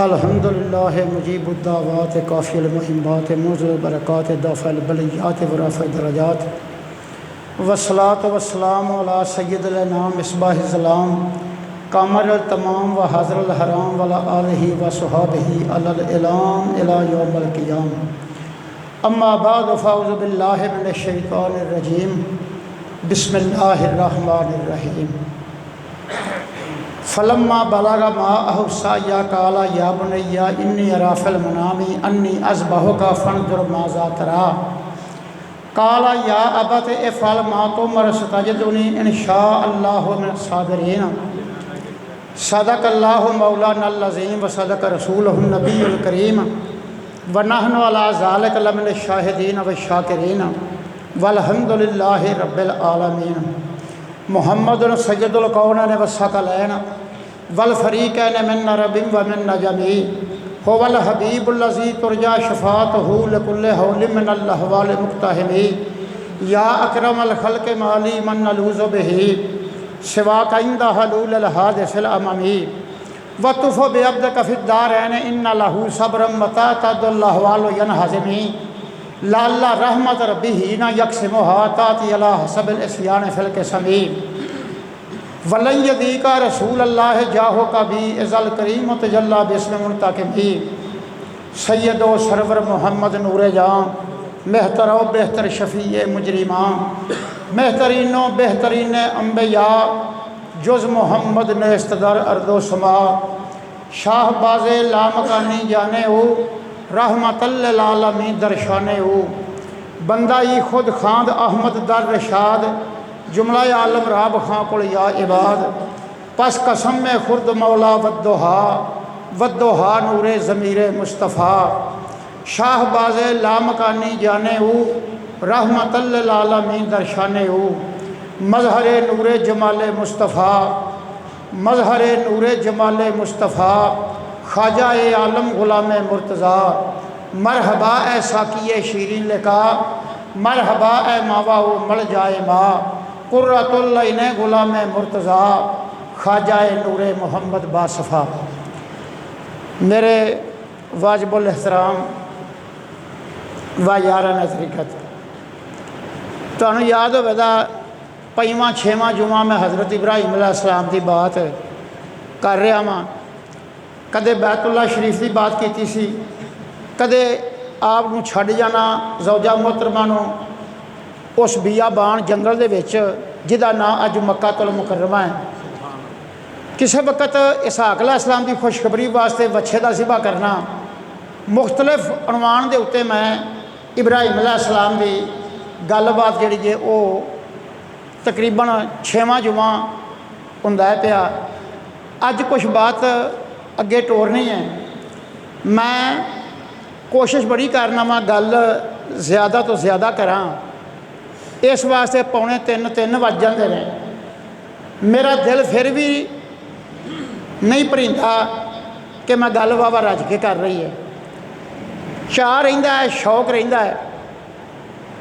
अल्हम्दुलिल्लाह मुजीबुद्दावात काफ़िल मुहिम्मात मुज़िल बरक़ात दाफ़िल बलियात वराफ़िल दरजात वस्सलातु वस्सलामु अला सय्यिदिल अनाम मिस्बाहिज़ ज़लाम कामरुल तमाम व हाज़िरुल हराम वला आलिहि व सहाबिहि अलल इलाम इला यौमिल क़ियाम। अम्मा बाद फ़अऊज़ु बिल्लाहि मिनश शैतानिर रजीम बिस्मिल्लाहिर रहमानिर रहीम। फ़लम्मा बलगा माअहु साया काला या बुनय्या इन्नी अरा फ़िल मनामी अन्नी अज़बहुका फ़ंज़ुर माज़ा तरा काला या अबत इफ़अल मा तुमर सतजिदुनी इंशा अल्लाहु मिनस साबिरीन। सदक़ल्लाहु मौलानल अज़ीम व सदक़ रसूलुहुन नबियुल करीम व नहनु अला ज़ालिका लमिनश शाहिदीन व शाकिरीन वल्हम्दुलिल्लाहि रब्बिल आलमीन। मुहम्मदुन सय्यदुल कौनैन व सकलैन वल फ़रीक़ैन मिन नरबिन व मिन नजमी हुवल हबीबुल लज़ी तुरजा शफ़ाअतुहु लिकुल्लि हौलिन मिनल अहवाल मुक़्तहिमी। या अकरमल ख़ल्क़ि माली मन नलूज़ु बिही सिवाका इंदा हलूलिल हादिसिल अममी व तुफ़ु बिअब्दिका फ़िद्दारैन इन्ना लहू सब्रम मता तदुल अहवालु यनहज़िमी लअल्ला रहमत रब्बिही न यक़सिमुहा ताती अला हसबिल इस्यान फ़िल क़िस्मी वलन यदीका रसूलल्लाह जाहो कभी इज़ल करीम तजल्ला बिस्मि मुर्तक़िबी। सैयदो सरवर मोहम्मद नूरे जां मेहतरो बेहतर शफ़ी मुजरिमां बेहतरीनो बेहतरीन अम्बिया जुज़ मोहम्मद नेस्तदर अर्दो समा शाहबाज़ लामकानी जाने हो रहमतल्लिल आलमीन दरशाने हो बंदा ही खुद खांद अहमद दर रशाद जुमला आलम राब खां कुल या इबाद पस कसम में खुर्द मौला वद्दोहा नूरे ज़मीरे मुस्तफ़ा शाहबाज़ लामकानी जाने हो रहमतल्लिल आलमीन दरशाने हो मज़हर नूरे जमाले मुस्तफ़ा मज़हर नूरे जमाले मुस्तफ़ा ख्वाजा ए आलम ग़ुलाम मुर्तज़ा मरहबा ए साकी शीरीन लिका मरहबा ए मावा मल जाए माँ कुर्रतुल ऐन ग़ुलाम मुर्तज़ा ख्वाजा ए नूरे मोहम्मद बासफ़ा। मेरे वाजिबुल एहतराम व याराना तरीक़त तुहानू याद होवेगा 5वां 6वां जुमा मैं हज़रत इब्राहीम अलैहिस्सलाम की बात कर रहा वां। कदे बैतुल्ला शरीफ की बात की सी, कदे आप नूं छड्ड जाना ज़ौजा मोहतरमा नूं उस बियाबान जंगल दे विच जिहदा नाम अज मक्कातुल मुकर्रमा है। किसी वक्त इसहाक अलैहिस्सलाम की खुशखबरी वास्ते बच्छे का ज़िबा करना मुख्तलिफ अनवान के उत्ते मैं इब्राहीम अलैहिस्सलाम की गलबात जिहड़ी जे वो तकरीबन 6वां जुमा हुंदा पिया। अज कुछ बात अगे टोरनी है। मैं कोशिश बड़ी करना वा गल ज़्यादा तो ज़्यादा करा, इस वास्ते 2:45 वज जाते हैं। मेरा दिल फिर भी नहीं भरींदा कि मैं गल वावा रज के कर रही है। चाह रहिंदा है, शौक रहिंदा है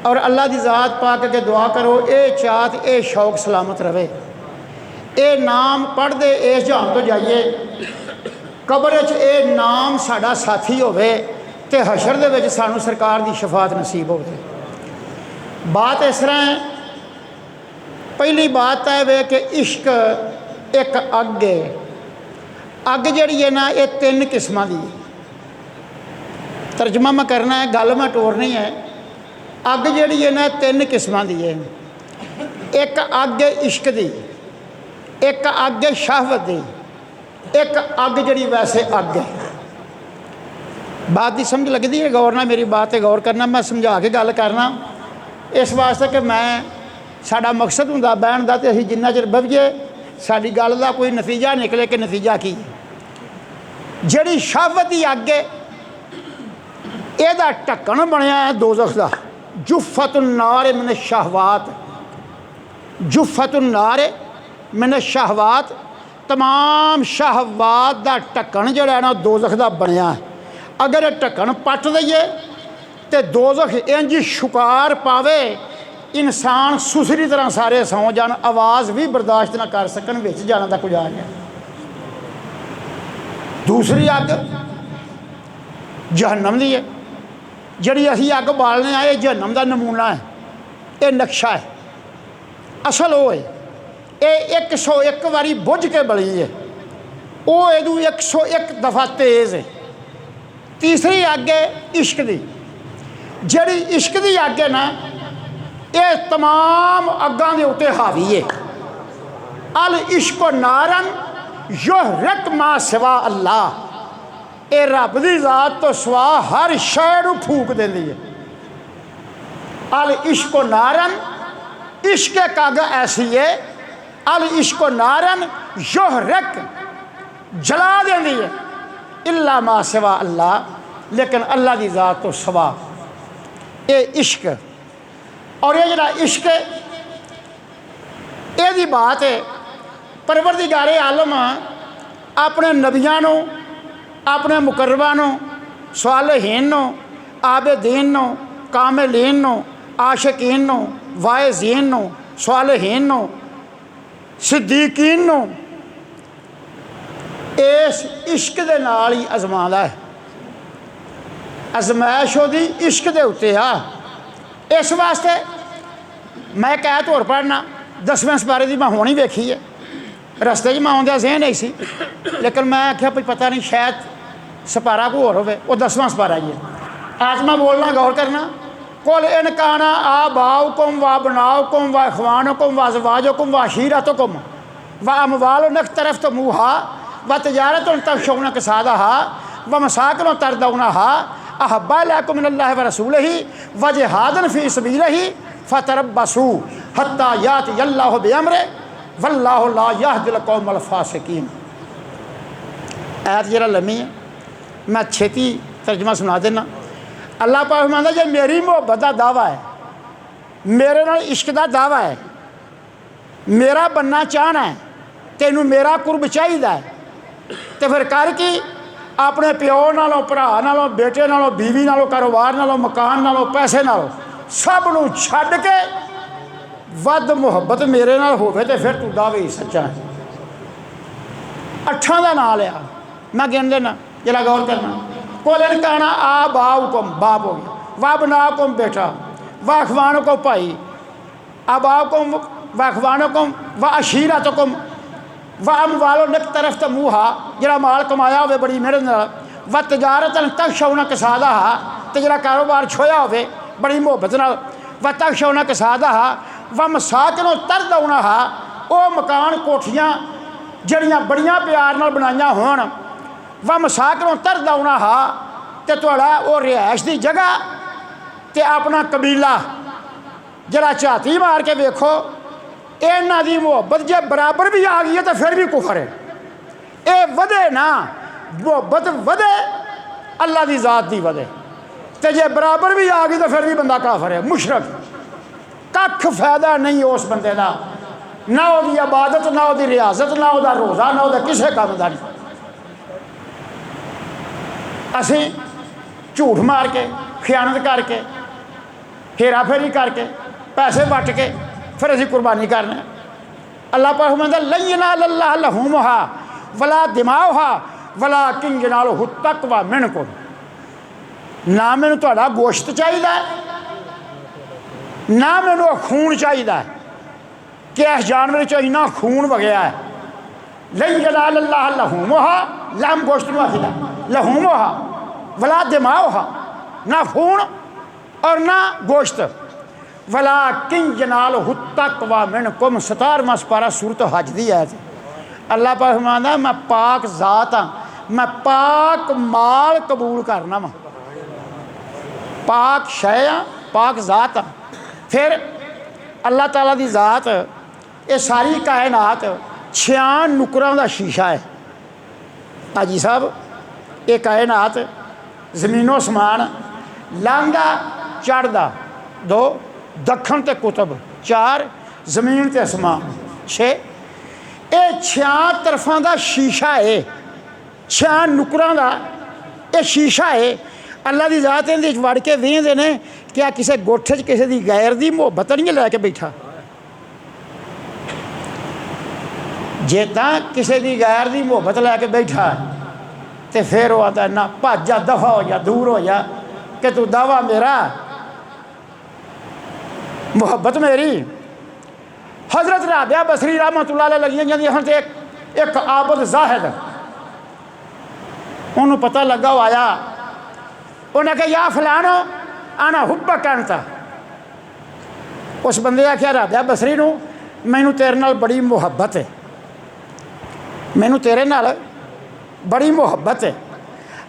और अल्लाह की ज़ात पा के दुआ करो ये चाहत ये शौक सलामत रहे। ये नाम पढ़ते इस जहान तो जाइए कबर च ये नाम साड़ा साथी होवे ते हशर दे विच सानू सरकार की शफात नसीब होवे। बात इस तरह है, पहली बात है वे कि इश्क एक अग है। अग जिहड़ी है ना ये 3 किस्मां दी। तर्जमा मैं करना है, गल मैं टोरनी है। अग जिहड़ी है ना 3 किस्मां दी है। एक अग है इश्क दी, एक अग है शहवत दी, एक अग जिहड़ी वैसे अग है। बात की समझ लगती है? गौर ना मेरी बात है गौर करना, मैं समझा के गल करना इस वास्ते कि मैं साडा मकसद हुंदा बहन का तो असीं जिन्ना चिर बवीए साडी गल का कोई नतीजा निकले कि नतीजा की जिहड़ी शहवत की अग है इहदा ढक्कन बनिया है दोज़ख दा। जुफ़तुन नार मिन शहवात, जुफ़तुन नार मिन शहवात, तमाम शहवात का ढक्कन जिहड़ा है ना दोज़ख दा बनिया है। अगर ये ढक्कन पट दईए तो दोज़ख इंज शुकार पावे इंसान सुसरी तरह सारे सौ जान, आवाज़ भी बर्दाश्त ना कर सकन, विच जाना दा गुजारा है। दूसरी अग जहन्नम दी है, जिहड़ी असीं अग बालने आए जहन्नम का नमूना है, ये नक्शा है। असल वो है ये 101 बारी बुझ के बली है, वो इदू 101 दफ़ा तेज़ है। तीसरी अग है इश्क दी, जिहड़ी इश्क दी अग है ना, ये तमाम अगां दे उत्ते हावी है। अल इश्क नारन युहरिक मा सिवा अल्लाह, ये रब की जात तो सिवा हर शय नूं फूक देंदी है। अल इश्क नारन, इश्क एक अग ऐसी है, अल इश्क नारन युहरिक, जला देंदी है, इल्ला मा सिवा अल्लाह, लेकिन अल्लाह की जात तो सिवा। ये इश्क और ये जरा इश्क ये बात है। परवरदिगारे आलम अपने नबियां नूं, अपने मुकर्रबां नूं, सालिहीन नूं, आबिदीन नूं, कामिलीन नूं, आशिकीन नूं, वाइज़ीन नूं, सालिहीन नूं, सिद्दीकीन नूं इस इश्क दे नाल ही आजमांदा है। आजमाइश उहदी इश्क दे उत्ते आ। इस वास्ते मैं एक ऐत होर पढ़ना, 10वें सपारे की मैं हुण ही वेखी है, रस्ते च मैं आउंदिया ज़हन नहीं सी, लेकिन मैं आख्या भाई पता नहीं शायद सपारा को होर होवे, वो 10वां सपारा ही है। आज मैं बोलना गौर करना, कुल इन काना आबाउकुम व अबनाउकुम व इख्वानुकुम व अज़वाजुकुम व अशीरतुकुम व अमवालुन इक़्तरफ़्तमूहा व तिजारतुन तख़शौना कसादहा व मसाकिन तरदौनहा अहब्बा इलैकुम मिनल्लाहि व रसूलिही व जिहादन फ़ी सबीलिही फ़तरब्बसू हत्ता यातियल्लाहु बिअम्रिही वल्लाहु ला यहदिल कौमल फ़ासिकीन। ऐत जरा लम्मी है, मैं छेती तर्जमा सुना देना। अल्लाह पाक फरमांदा जे मेरी मुहब्बत का दावा है, मेरे नाल इश्क का दावा है, मेरा बनना चाहना है, तेनू मेरा कुर्ब चाहिदा है, तो फिर कर कि अपने प्यो नालों, भरा नालों, बेटे नालों, बीवी नालों, कारोबार नालों, मकान नालों, पैसे नालों, सब नूं छड्ड के वध मुहब्बत मेरे नाल होवे ते फिर तू दावे ही सच्चा है। 8 का नाम लिया, मैं गिन देना जरा गौर करना। कोलन कहना आ बाउकुम, बाप हो गया, व बनाकुम बेटा, व अखवानुकुम भाई, अबाकुम व अखवानुकुम व अशीरतुकुम व अमवालुन इक़्तरफ़्तमूहा, जरा माल कमाया होवे बड़ी मेहनत नाल, व तिजारतन तख़शौना कसादहा, ते जरा कारोबार छोया होवे बड़ी मुहब्बत नाल, व तख़शौना कसादहा व मसाकिन तरदौनहा, वो मकान कोठियाँ जड़ियाँ बड़ियाँ प्यार नाल बनाइयां होण, व मसाकिन तरदौनहा, ते तुहाड़ा वो रिहाइश की जगह ते अपना कबीला जरा झाती मार के वेखो, इन्हां दी मुहब्बत जे बराबर भी आ गई है तो फिर भी कुफर है। ये वधे ना, मुहब्बत वधे अल्लाह की जात की वधे, तो जे बराबर भी आ गई तो फिर भी बंदा काफर है, मुशरक। कख फायदा नहीं उस बंदे का, ना उसकी इबादत, ना उसकी रियाजत, ना उसका रोज़ा, ना उसका किसी काम का नहीं। असी झूठ मार के, खयानत करके, हेरा फेरी करके, पैसे वट के फिर असी कुर्बानी करने। अल्लाह पाक फरमांदा लन यनालल्लाह लहूमुहा वला दिमाउहा वलाकिन यनालुहु तक़वा मिनकुम, ना मैनू तुहाडा गोश्त चाहिदा, ना मैनू खून चाहिदा कि इस जानवर चो इन्ना खून वगया है। लन यनालल्लाह लहूमुहा, लहम गोश्त नूं आखिदा, लहूमुहा वला दिमाउहा, ना खून और ना गोश्त, वलाकिन यनालुहु तक़वा मिनकुम। 17वां सपारा सूरत हज दी है। अल्लाह पाक फरमांदा मैं पाक जात हाँ, मैं पाक माल कबूल करना वा, पाक शै हाँ, पाक जात हाँ। फिर अल्लाह ताला दी जात, ये सारी कायनात 6 नुकरां दा शीशा है। हाजी साहब, ये कायनात ज़मीनो समान, लांघा चढ़दा 2, दखन ते कुतुब 4, ज़मीन ते असमान 6, ये 6 तरफां दा शीशा है, 6 नुकरां दा ये शीशा है। अल्लाह की जात इहदे विच वड़ के वेंदे ने क्या किसी गोठे च किसी की गैर की मुहब्बत नहीं लैके बैठा। जे तां किसी की गैर की मुहब्बत लैके बैठा तो फिर वो आता ना भज जा, दफा हो जा, दूर हो जा कि तू दावा मेरा, मुहब्बत मेरी। हज़रत राबिया बसरी रहमतुल्लाह अलैह लगियां जांदियां हन। ते एक आबद जाहिद उन्होंने पता लगा, वो आया, उन्हें कहा या फलानो आना हुब्बा कहता। उस बंदे आख्या राबिया बसरी नूं, मैनू तेरे नाल बड़ी मुहब्बत है, मैनू तेरे नाल बड़ी मुहब्बत है।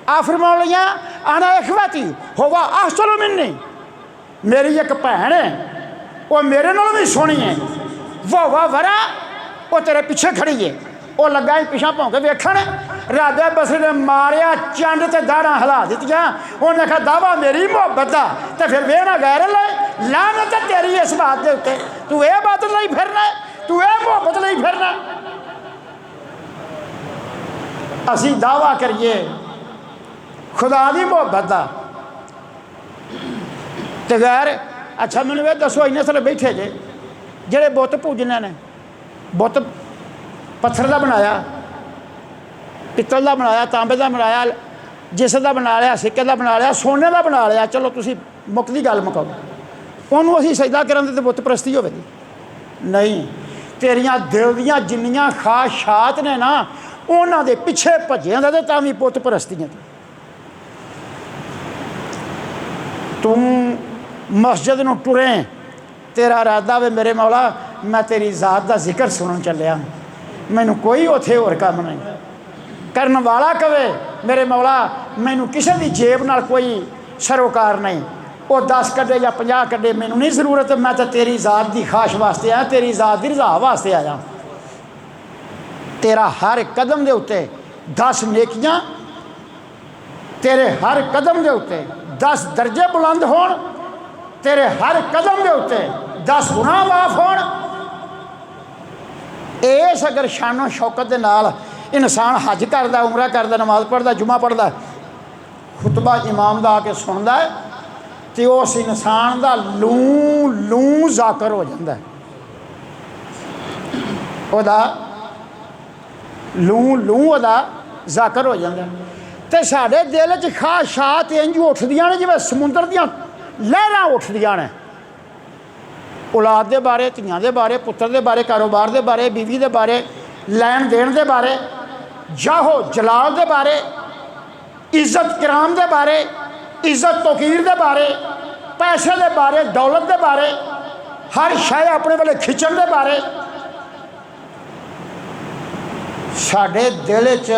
आ फरमाउण लगियां आना इखवती होवा अहसनु मिन्नी, मेरी एक भैन है वो मेरे नालों भी सोहनी है, वाह वरा वो तेरे पिछे खड़ी है। वो लगा ही पिछा भौं के वेखण, राबिया बसरी ने मारिया चंड ते दाड़ा हिला दित्तियां। उन्हें आखिया दावा मेरी मुहब्बत दा ते फिर वेहना गैर ले, लानत है तेरी इस बात के उत्ते, तू ये बात नहीं फिरना, तू ये मुहब्बत नहीं फिरना। असी दावा करिए खुदा की मुहब्बत का ते गैर। अच्छा मैनू ये दसो, इन्ने सारे बैठे जे जेड़े बुत पूजने ने, बुत पत्थर का बनाया, पित्तल का बनाया, तांबे का बनाया, जिस का बना लिया, सिक्के का बना लिया, सोने का बना लिया, चलो तुसी मुक्ति गल मुकाओ, उन्होंने असीं सजदा करन ते बुत परस्ती होवेगी नहीं। तेरियां दिल दियां जिन्नियां ख्वाहिशात ने ना, उन्हां दे पिछे भज्जियां दा ते तां वी बुत परस्तियां। तू मस्जिद नूं टुरे, तेरा इरादा वे मेरे मौला मैं तेरी ज़ात दा जिक्र सुनन चलिया, मैनू कोई उत्थे होर कम नहीं। करन वाला कवे मेरे मौला मैनू किसी दी जेब नाल कोई सरोकार नहीं, वो 10 कड्डे या 50 कड्डे मैनू नहीं जरूरत, मैं तो तेरी ज़ात की खाश वास्ते आया, तेरी ज़ात की रज़ा वास्ते आया। तेरा हर कदम के उत्ते 10 नेकियां, तेरे हर कदम के उत्ते 10 दर्जे बुलंद होण, तेरे हर कदम के उत्ते 10 गुनाह माफ होण। इस अगर शानो शौकत के नाल इंसान हज करदा, उमरा करदा, नमाज पढ़दा, जुमा पढ़दा, खुतबा इमाम दा आके सुनदा है, तो उस इंसान का लूं लूं जाकर हो जाता है, ओदा लूं लूं ओदा जाकर हो जाता है। तो साढ़े दिल च ख्वाहिशात इंज उठदियां ने जिवें समुंदर दियां लहरां उठदियां ने, औलाद के बारे, धियां के बारे, पुत्र के बारे, कारोबार के बारे, बीवी के बारे, लैन देन के बारे, जाहो जलाल के बारे, इज्जत कराम के बारे, इज्जत तौकीर के बारे, पैसे के बारे, दौलत के बारे, हर शय अपने वाले खिंचण के बारे। साढ़े दिल च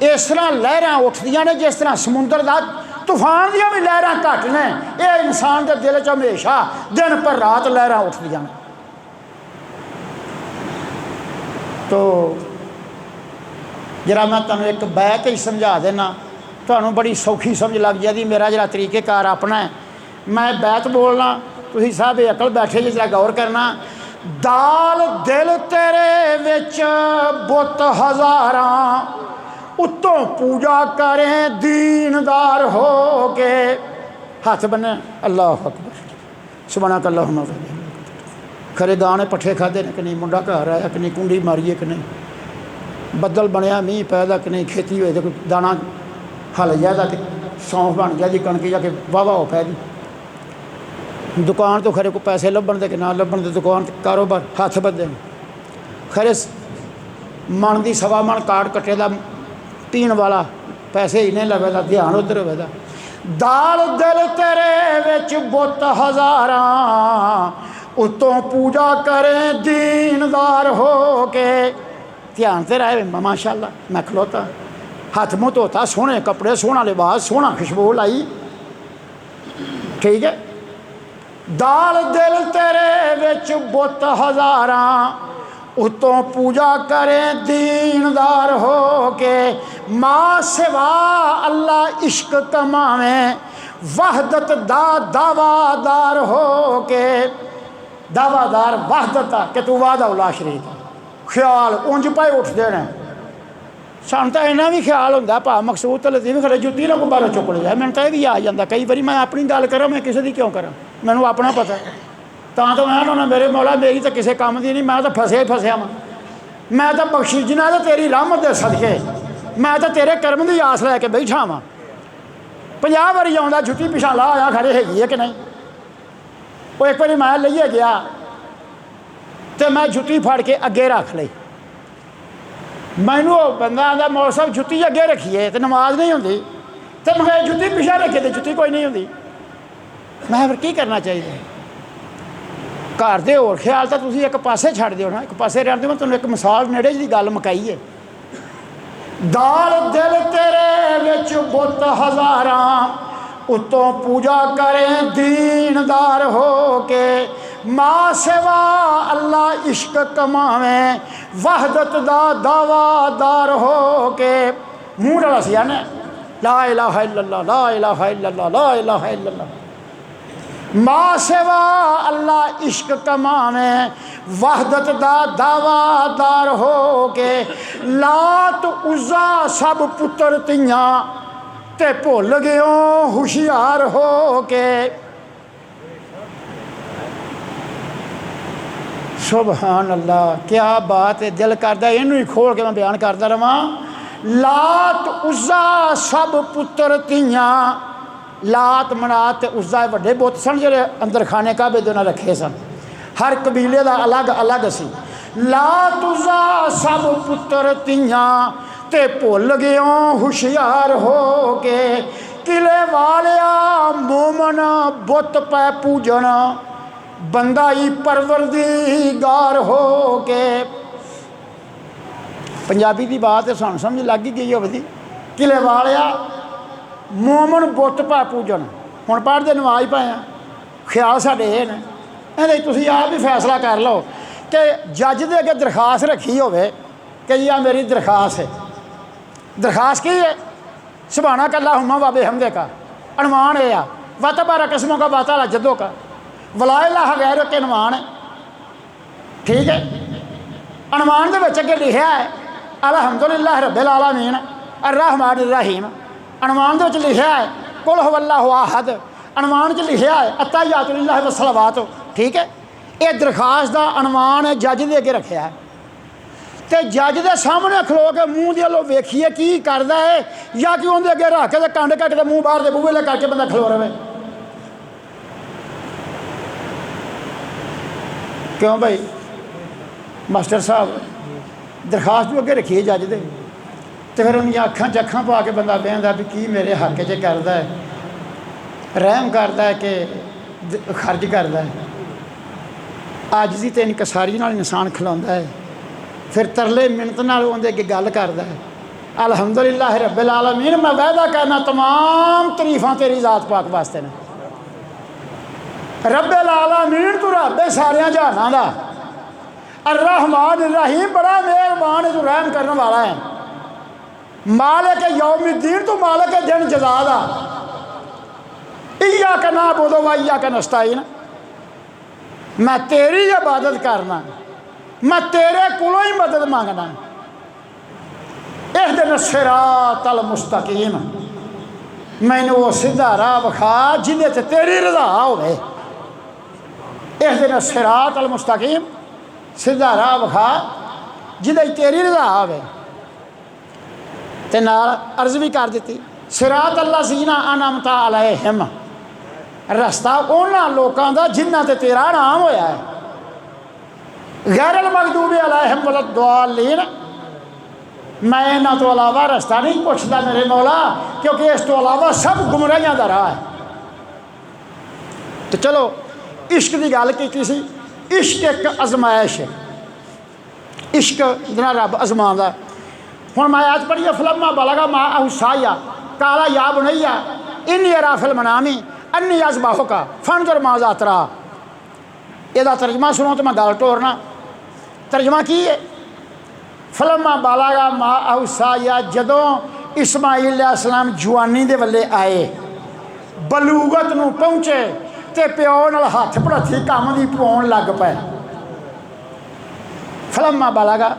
इस तरह लहरां उठदियां ने जिस तरह समुंदर का तूफान दियां भी लहरां घट ने, ये इंसान के दिल च हमेशा दिन पर रात लहरां उठदियां ने। तो जरा मैं तुहानू एक बैत ही समझा देना, तुहानू बड़ी सौखी समझ लग जाएगी। मेरा जरा तरीकेकार अपना है, मैं बैत बोलना, तुसीं साहब अकल बैठे जे जरा गौर करना। दाल दिल तेरे विच बुत हज़ारां, उत्तों पूजा करें दीनदार हो के। हाथ बने अल्लाह अकबर, सुभानक अल्लाहुम्मा व बिहम्दिक। खरे दाने पट्ठे खाधे ने कि नहीं, मुंडा घर आया कि नहीं, कुंडी मारीए कि नहीं, बदल बनया मीह पैदा कि नहीं, खेती होए तो कोई दाना हल जाएगा तो सौंफ बन गया जी, कणक जाके वाह वाह हो पैदी, दुकान तो खरे को पैसे लभण दे कि ना लभण दे, दुकान कारोबार हथ बदे खरे मन की सवा मन काट कट्टे का पीण वाला, पैसे ही नहीं लवेगा, ध्यान उधर होवेगा। दाल दिल तेरे विच बुत हज़ारां, उत्तों पूजा करें दीनदार हो के। ध्यान से रहे माशाअल्लाह, मैं खलोता, हथ मुँह धोता, सोहने कपड़े, सोहना लिबास, सोहना खुशबू लाई, ठीक है। दाल दिल तेरे विच बुत हज़ारां, उत्तों पूजा करें दीनदार हो के। माँ सिवा अल्लाह इश्क कमावें, वहदत दा दावादार हो के। दावादार वहदत कि तू वादा उला शरीक, ख्याल उंज पाए उठते हैं। सानू तो इन्ना भी ख्याल होंदा भा मकसूद तो लतीफ खड़े जुत्ती ना को बाहरों चुक लिया, मैंने तो यह भी आ जाता कई बार। मैं अपनी गल करा, मैं किसी की क्यों करा, मैनू अपना पता है। तो मैं ना मेरे मौला मेरी तो किसी काम की नहीं, मैं तो फसिया ही फसिया मैं तो बख्शी जिन्हें तो तेरी रहमत दे सदके मैं तो तेरे कर्म की आस लैके बैठा वा 50 वारी आउंदा जुत्ती पिछा ला आया खड़े हैगी है कि नहीं। वो एक बार मैं लईए गया तो मैं जुत्ती फड़ के अगे रख ली। मैनू बंदा आंदा मौल साहब जुत्ती अगे रखिए तो नमाज नहीं होंदी, तो मैं जुत्ती पिछा रखिए तो जुत्ती कोई नहीं होंदी। मैं फिर की करना चाहिए? घर दे होर ख्याल तो तुसीं एक पासे छड्ड दिओ ना, एक पासे रहण दिओ। मैं तुहानूं एक मिसाल नेड़े जी गल मुकाई है। दाल दिल तेरे विच बुत हज़ारां, उत्तों पूजा करें दीनदार हो के, माँ सेवा अल्लाह इश्क कमावें वहदत दा दावादार हो के। मूँह डाला सी आने ला इलाहा इल्लल्लाह ला इलाहा इल्लल्लाह ला इलाहा इल्लल्लाह। माँ सेवा अल्लाह इश्क कमावें वहदत दा दावादार हो के, लात उज़ा सब पुत्र तियां ते भुल गयो हुशियार हो के। सुभान अल्लाह, क्या बात है। दिल करदा इनू ही खोल के मैं बयान करता रहा। लात उज़ा सब पुत्र तियां, लात मनात ते उज़ा वड्डे बुत सन जिहड़े अंदर खाने काबे दे उन्हां रखे सन, हर कबीले का अलग अलग सी। लात उज़ा सब पुत्र तियां ते भुल गयो हुशियार हो के, किले वालिया मोमन बुत पै पूजन बंदा ही परवरदिगार हो के। पंजाबी की बात है सानूं समझ लग ही गई होगी। किले वालिया मोमन बुत पै पूजन, हुण पढ़दे नमाज पाए हैं, ख्याल साडे ये ने। ਇਹਦੇ ਤੁਸੀਂ ਆਪ ही फैसला कर लो कि जज के अगे दरखास्त रखी होवे कि जी आ मेरी दरखास्त है। दरखास्त की है? सुभाना कल्ला हुमा वाबे हमदे का, अनमान है वातबारा किस्मों का वाताला जद्दों का, वलाइला गैर के अनमान है। ठीक है, अनमान के बच्चे अगे लिखा है अलहमदुलिल्लाह रब्बिल आलमीन अर्रहमान अर्रहीम। अनमान के लिखा है कुल हुवल्लाहु अहद। अनमान च लिखा है अत्तहियातु लिल्लाहि वस्सलावातु। ठीक है, ये दरखास्त का अनमान है जज के अगे रखा है। तो जज के सामने खलो के मूँह के लो वेखिए की करता है, या कि उनके अगे रख के कंड कट के मूँह बाहर के बूहे करके बंदा खलो रहे। क्यों भाई मास्टर साहब दरखास्त भी अगे रखिए जज दे, तो फिर उनकी अखां च अखां पा के बंदा बहता भी की मेरे हक च करता है, रहम करता है कि खर्च करता है। आजिज़ी ते इनकसारी नाल इंसान खिलाउंदा है, फिर तरले मिन्नत नाल उहदे अगे गल करदा है। अलहमदुलिल्लाह रब्बिल आलमीन। मैं वायदा करना तमाम तरीफां तेरी ज़ात पाक वास्ते ने। रब्बिल आलमीन तू रब है सारियां जहानां दा, अर्रहमान अर्रहीम बड़ा मेहरबान है, तू रहम करने वाला है। मालिक यौमिद्दीन तू मालिक है दिन जज़ा दा। इय्याका नअबुदु व इय्याका नस्तईन। मैं तेरी इबादत करना, मैं तेरे कोलों ही मदद मांगना। इहदिना सिरातल मुस्तकीम, मैनू वो सीधा राह विखा जिहदे ते तेरी रज़ा होवे। इहदिना सिरातल मुस्तकीम, सीधा राह विखा जिहदे तेरी रज़ा होवे। ते नाल अर्ज़ भी कर दी सिरातल लज़ीना अनअमता अलैहिम, रस्ता उन्होंने लोगों का जिन्हों ते तेरा नाम होया है। गैरल मगदूबी अलैहिम वलद्दालीन, मैं इन्हों तो अलावा रस्ता नहीं पूछता मेरे मौला, क्योंकि इस तो अलावा सब गुमराहियां दा राह है। तो चलो इश्क की गल की सी। इश्क एक अजमाइश है, इश्क जिन्हें रब अजमांदा। हुण मैं आज पढ़ी फलम्मा बलगा मा अहुसाया काला या बुनैया इन्नी अराफिल मनामी अन्नी अज़बाहो का फनजुर माज़ा तरा। यदा तर्जमा सुनो तो मैं गल टोरना। तर्जमा की है? फलम्मा बालागा मा अहुसाया, जदों इस्माइल अलैहिस्सलाम जवानी दे वल्ले आए, बलूगत नूं पहुँचे ते प्यो नाल हथ पड़थी काम दी पाउण लग पे। फलम्मा बालागा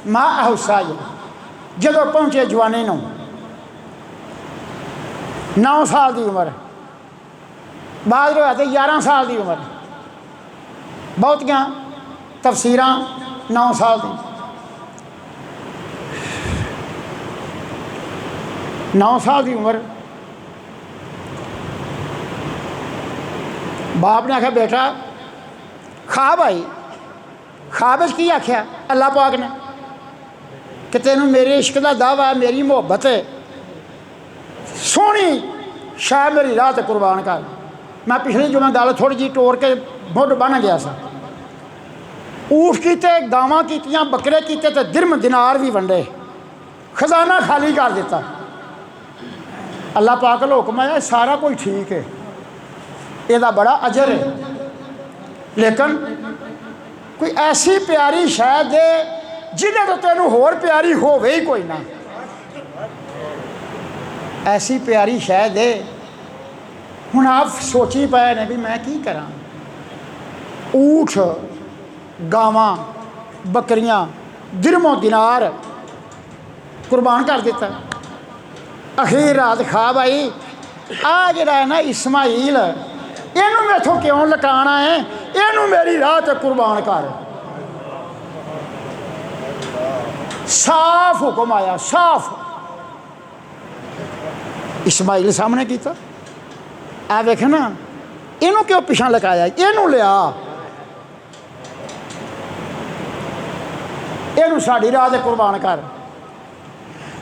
मा अहुसाया, जदों पहुँचे जवानी नूं, 9 साल की उम्र, बाद होया तो 11 साल की उम्र, बहुतियां तफसीरां 9 साल की। 9 साल की उम्र। बाप ने आख्या बेटा ख्वाब आई। ख्वाब की आख्या अल्लाह पाक ने कि तेनों मेरे इश्क का दावा है, मेरी मुहब्बत है, सोहनी शायद मेरी राह ते कुर्बान कर। मैं पिछली जो मैं गल थोड़ी जी टोर के मुढ़ बन गया सा। ऊठ कीते, गावां कीतियां, बकरे कीते ते दिरम दिनार भी वंडे, खजाना खाली कर दिता। अल्लाह पाक का हुक्म आया सारा कुछ ठीक है, ਇਹਦਾ बड़ा अजर है, लेकिन कोई ऐसी प्यारी शै दे जिन्हें तो तेनों होर प्यारी होवे ही कोई ना। ऐसी प्यारी शै दे। हुण आप सोची पाए ने भी मैं की करा। ऊठ, गावां, बकरियां, दिरमों दिनार कुर्बान कर दिता। अखीर रात ख्वाब आई, आ जिहड़ा है ना इस्माइल, इनू मेथों क्यों लकाना है, इनू मेरी राह ते कुर्बान कर। साफ हुक्म आया, साफ। इस्माइल सामने किया, आ वेख ना इनू क्यों पिछा लकाया, इनू लिया, इनू साड़ी राह ते कुर्बान कर।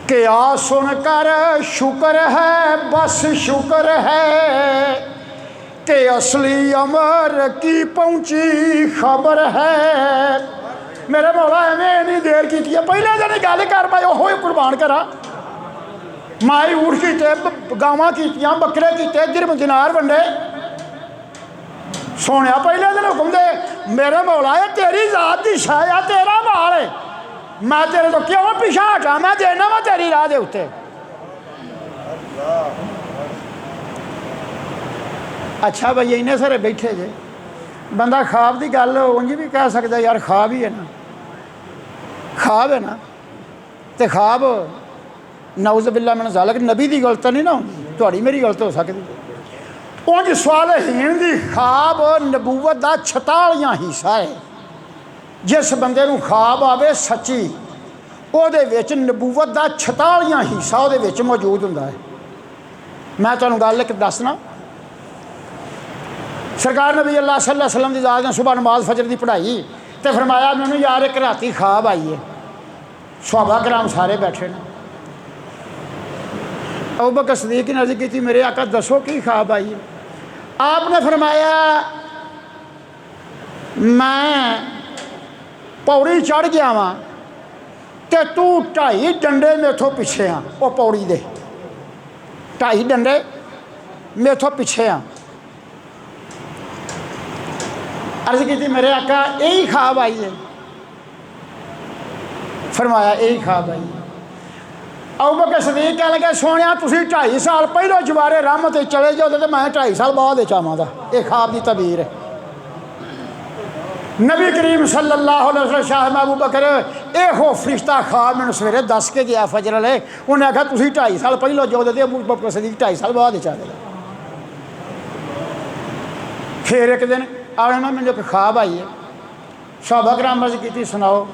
कि आ सुन कर शुक्र है, बस शुक्र है कि असली अमर की पहुंची खबर है। मेरे मौला एवें नहीं देर की पहले दिन गल कर पाए वो कुर्बान करा। माई ऊठ कीते, गावां कीतियां, बकरे कीते, दिरम दिनार वंडे। सोने पहले दिन हुक्म दे, मेरे मौला है तेरी जात की शाया, तेरा माल है, मैं तेरे तो क्यों पिछा हटा, मैं देना वा तेरी राह दे उत्ते। अच्छा भाई इन्ने सारे बैठे जे, बंदा ख्वाब की गल उंज भी कह सकता यार ख्वाब ही है ना, ख्वाब है ना, तो ख्वाब नौज़ बिल्ला मिन ज़ालिक नबी की गलत नहीं ना होंगी, थोड़ी मेरी गलत हो सकती। उंज सालिहीन की ख्वाब नबूवत का 46वां हिस्सा है। जिस बंदे नूं ख्वाब आवे सच्ची, उहदे विच नबूवत का 46वां हिस्सा उहदे विच मौजूद हुंदा है। मैं तुहानूं गल एक दसना, सरकार नबी अल्लाह सल्लल्लाहु अलैहि वसल्लम की ज़ात ने सुबह नमाज फजर की पढ़ाई तो फरमाया मैनूं यार एक राती ख्वाब आई है। सहाबा कराम सारे बैठे ने। अबू बकर सदीक ने अर्ज़ की मेरे आका दसो की ख्वाब आई है। आपने फरमाया मैं पौड़ी चढ़ गया वां ते तू 2.5 डंडे मेथों पिछे हाँ, वो पौड़ी दे 2.5 डंडे मेथों पिछे हाँ। अर्ज़ की मेरे आका यही ख्वाब आई है। फरमाया यही ख्वाब आई है। अबू बकर सदीक कह लगे सोने तुसीं 2.5 साल पहलों जवारे रहमत चले जाओ तो मैं 2.5 साल बाद चाहवांगा। ये ख्वाब की तबीर है। नबी करीम सल्लल्लाहु अलैहि वसल्लम शाह अबू बकर यो फरिश्ता ख्वाब मैंने सवेरे दस के गया फजर वाले, उन्हें आखा तुसीं 2.5 साल पहलों जाओ तो अबू बकर सदीक 2.5 साल बाद चले गए। फिर एक दिन आने में मैंने एक ख्वाब आई है। सहाबा कराम अर्ज़ की सुनाओ।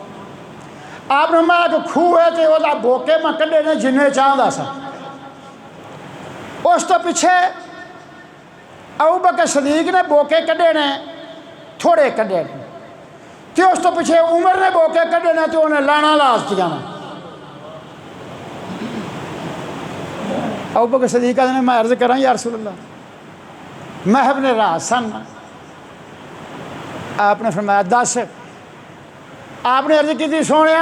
आपने मैं एक खूह है तो वह बोके मैं कढ़े ने जिन्ने चाहता सा। उस तो पिछे अबू बकर सदीक ने बोके कढ़े ने थोड़े कढ़े ने, तो उस तो पिछे उमर ने बोके कढ़े ने तो उन्हें लाना लाजतियां ने। अबू बकर सदीक ने मैं अर्ज़ करा या रसूलल्लाह महब ने रात सन। आपने फरमाया दस। आपने अर्ज़ की सोने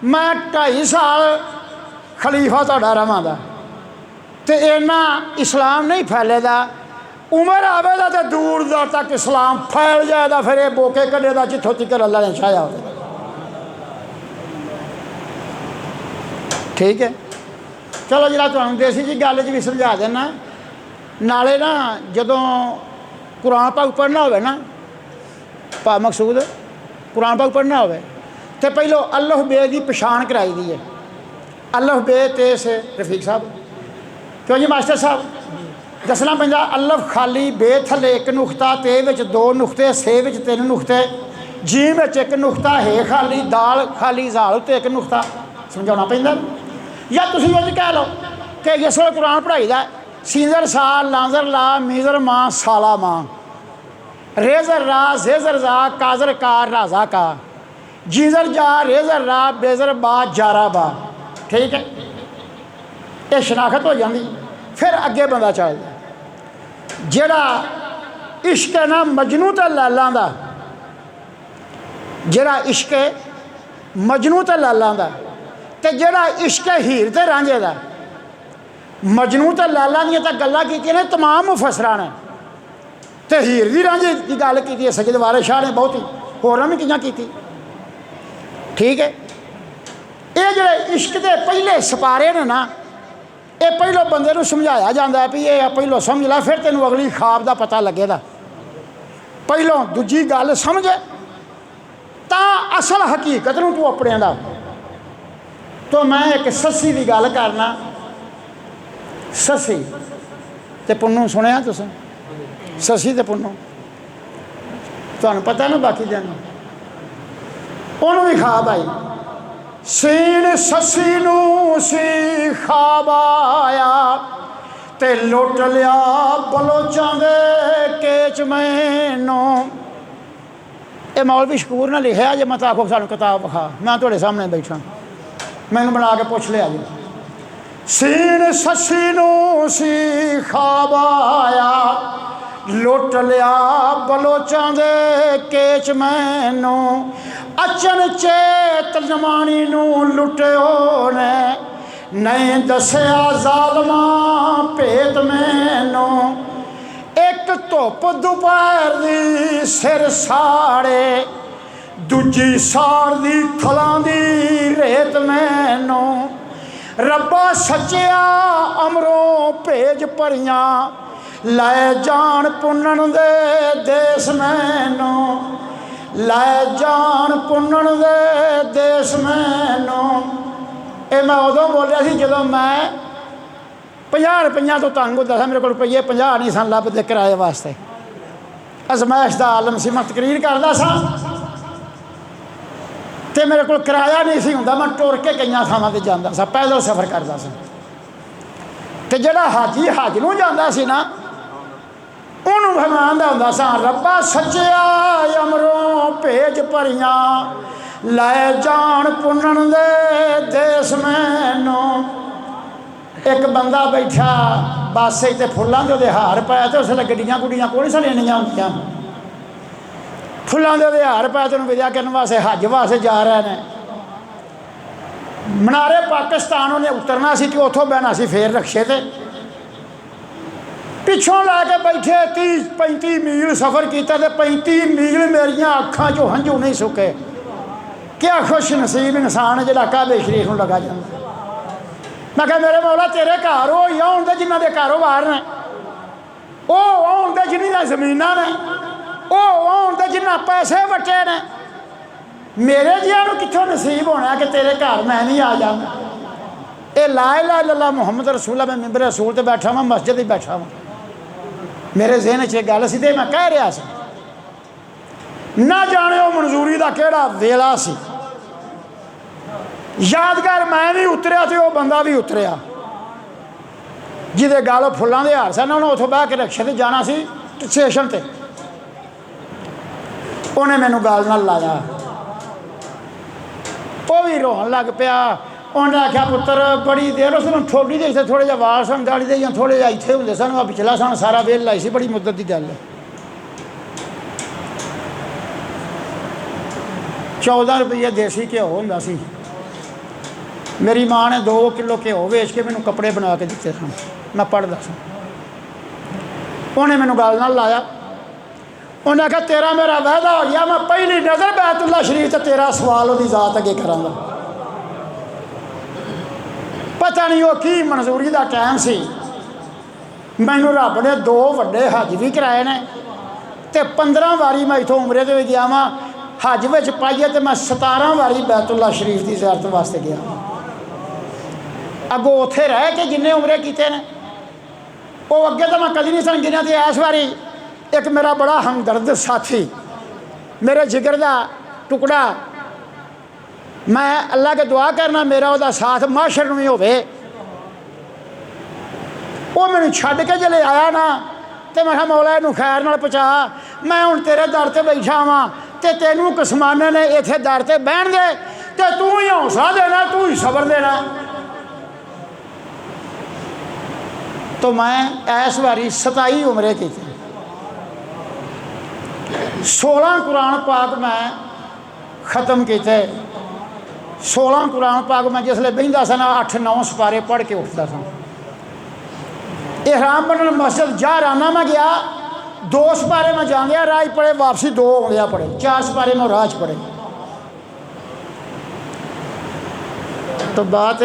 मैं 2.5 साल खलीफा तुहाडा रहांगा तो इन्ना इस्लाम नहीं फैलेगा, उमर आवेगा तो दूर दूर तक इस्लाम फैल जाएगा, फिर ये बोके कढ़ेगा जिथों तक अल्लाह ने छाया हो। ठीक है चलो जरा तुहानूं देसी जी गल च भी समझा देना। नाले ना जदों कुरान पाक पढ़ना होवे ना, पा मकसूद कुरान पाक पढ़ना होवे तो पहलो अल्लाह बे की पछाण कराई दी है। अल्लाह बे ते से रफीक साहब क्यों जी मास्टर साहब दसना पैंदा। अल्लफ खाली, बे थले एक नुकता, ते विच 2 नुकते, से विच 3 नुकते, जीम विच 1 नुकता, हे खाली, दाल खाली, जाल उत्ते 1 नुकता समझाना पैंदा। या तुसीं उंज कह लो कि जिस वेले कुरान पढ़ाई दा सीजर साल नाजर ला मीजर माँ साला माँ रेजर रा जेजर जा काजर कार राजा का जीजर जा रेजर रा बेजर बा जारा बा। ठीक है, ये शनाखत हो जाती। फिर अगे बंदा चलता जेड़ा इश्क है ना मजनू ते लैलां दा, जेड़ा इश्क मजनू ते लैलां दा ते जेड़ा इश्क हीर ते रांझे दा। मजनू ते लैलां दियां तां गल्लां कीतियां ने तमाम मुफसरां ने, ते हीर दी रांझे की गल की है सैयद वारिस शाह ने बहुत ही, होरां भी कियां कीती। ठीक है, ये जेड़े इश्क के पहले सपारे ने ना, ये पहलों बंदे नूं समझाया जाता है भी ये पहलों समझ ला फिर तेनों अगली ख्वाब का पता लगेगा। पहलों दूजी गल समझ ता असल हकीकत नूं तू अपने दा। तो मैं एक सस्सी की गल करना। सस्सी ते पुन्नू सुनिया तुस? सस्सी ते पुन्नू तुहानूं पता ना, बाकी दिन उन्होंने भी ख्वाब आई। सीन सस्सी नूं सी ख्वाब आया ते लुट लिया बलोचां दे केच मैनों। ये मौलवी शकूर ने लिखा जे मत आखो सानूं किताब विखा, मैं तुहाडे सामने बैठा, मैनूं बना के पुछ लिया जी। सीन सस्सी नूं सी ख्वाब आया लुट लिया बलोचां दे केच मैनों। अचन चेत जमानी नूं लुटियो ने नहीं दसिया जालमा भेत मैनों। एक धुप दोपहर दी सिर साड़े दूजी साड़ दी थलां दी रेत मैनों। रब्बा सच्चिया अमरों भेज भरियां लै जान पुन्नण दे देस मैनों। लै जान पुन्नण दे देस मैनों। ये मैं उदों बोलिया सी जदों मैं 50 रुपया तो तंग होता था, मेरे को रुपये 50 नहीं सन लभदे किराए वास्ते। अजमैश का आलम सी, मैं तकरीर करदा सा ते मेरे को किराया नहीं सी हुंदा, मैं टुर के कई थावां ते जांदा सा, पैदल सफ़र करदा सा। ते जिहड़ा हाजी हज नूं जांदा सी ना, उन्होंने फरमांदा हुंदा सा रब्बा सच्चिया अमरों भेज भरियां लै जान पुन्नण दे देस मैनों। एक बंदा बैठा बस ते फुल्लां दे उहदे हार पाया, तो उसले गड्डियां गुड्डियां कोई साढ़ियां नहीं होंदियां, फुल्लां दे उहदे हार पाया, तो विद्या करने वास्ते हज वास्ते जा रहे हैं। मनारे पाकिस्तान उन्हें उतरना सी कि उतों बहना सी फिर रक्शे ते पिछों लैके बैठे 30-35 मील सफ़र किया, 35 मील मेरिया अखां चों हंझू नहीं सुके। क्या खुश नसीब इंसान जिहड़ा काबे शरीफ नूं लगा जांदा। मैं कहा मेरे मौला तेरे घर वो ही आउण दे जिन्हां दे कारोबार ने, वो आउण दे जिन्हां दी ज़मीनां ने, वो आउण दे जिन्हां पैसे वटे ने। मेरे जिहां नूं कित्थों नसीब होना कि तेरे घर मैं नहीं आ जावां। ये ला इलाहा इल्लल्लाह मुहम्मद रसूलुल्लाह, मैं मिंबर रसूल ते बैठा वां, मस्जिद ही बैठा वां, मेरे ज़हन च गल सी ते मैं कह रहा सी। ना जाने वो मंजूरी का केड़ा वेला सी। यादगार मैं भी उतरिया तो वह बंदा भी उतरिया जिदे गल फुलों के हार सन। उन्हें उतों बह के रक्शे ते जाना सी स्टेशन ते, उन्हें मैनू गल नाल लाया, वो भी रोन लग पिया। उन्हें आख्या पुत्र बड़ी देर उसने ठोडी दे थोड़े जहा वाल सन दाड़ी दे, या थोड़े जहा इत्थे हुंदे सन, पिछला सन सारा वेल लाई सी, बड़ी मुद्दत की गल है। 14 रुपये देसी घ्यो हुंदा सी। मेरी माँ ने 2 किलो घ्यो वेच के मैनू कपड़े बना के दिते सन, मैं पढ़दा सा। उन्हें मैनू गल नाल लाया, उन्हें आख्या तेरा मेरा वायदा हो गया, मैं पहली नज़र बैतुल्ला शरीफ ते तेरा सवाल उहदी ज़ात अगे करांगा। पता नहीं वो की मंजूरी का टाइम सी। मैनू रब ने 2 वड्डे हज भी कराए ने, ते 15 वारी मैं इतों उमरे ते गया वां, हज विच पाइए तो मैं 17 वारी बैतुल्ला शरीफ की ज़ियारत वास्ते गया। अगों उत्थे रह के जिन्ने उमरे कीते ने, वो अगे तो मैं कदी नहीं सन गिनिया। तो इस बारी एक मेरा बड़ा हमदर्द साथी, मेरे जिगर का टुकड़ा, मैं अल्लाह के दुआ करना मेरा वह साथ माशर में होवे। वो मैनू छड्ड के जले आया ना तो मैं मौला इनू खैर नाल पहुँचा, मैं हुण तेरे दर ते बैठा वां ते तेनू कसमाने ने इत्थे दर ते बहन दे ते तू ही हौसला देना, तू ही सबर देना। तो मैं इस बारी 27 उमरे की 16 कुरान पाक मैं ख़त्म किए। 16 कुरान पाक मैं जिसले बहिंदा सा ना 8-9 सिपारे पढ़ के उठता था। इहराम बनन मस्जिद जहराना मैं गया, 2 सिपारे मैं जा गया राज पढ़े, वापसी 2 आउंदिया पढ़े, 4 सिपारे मैं राज पढ़े। तो बात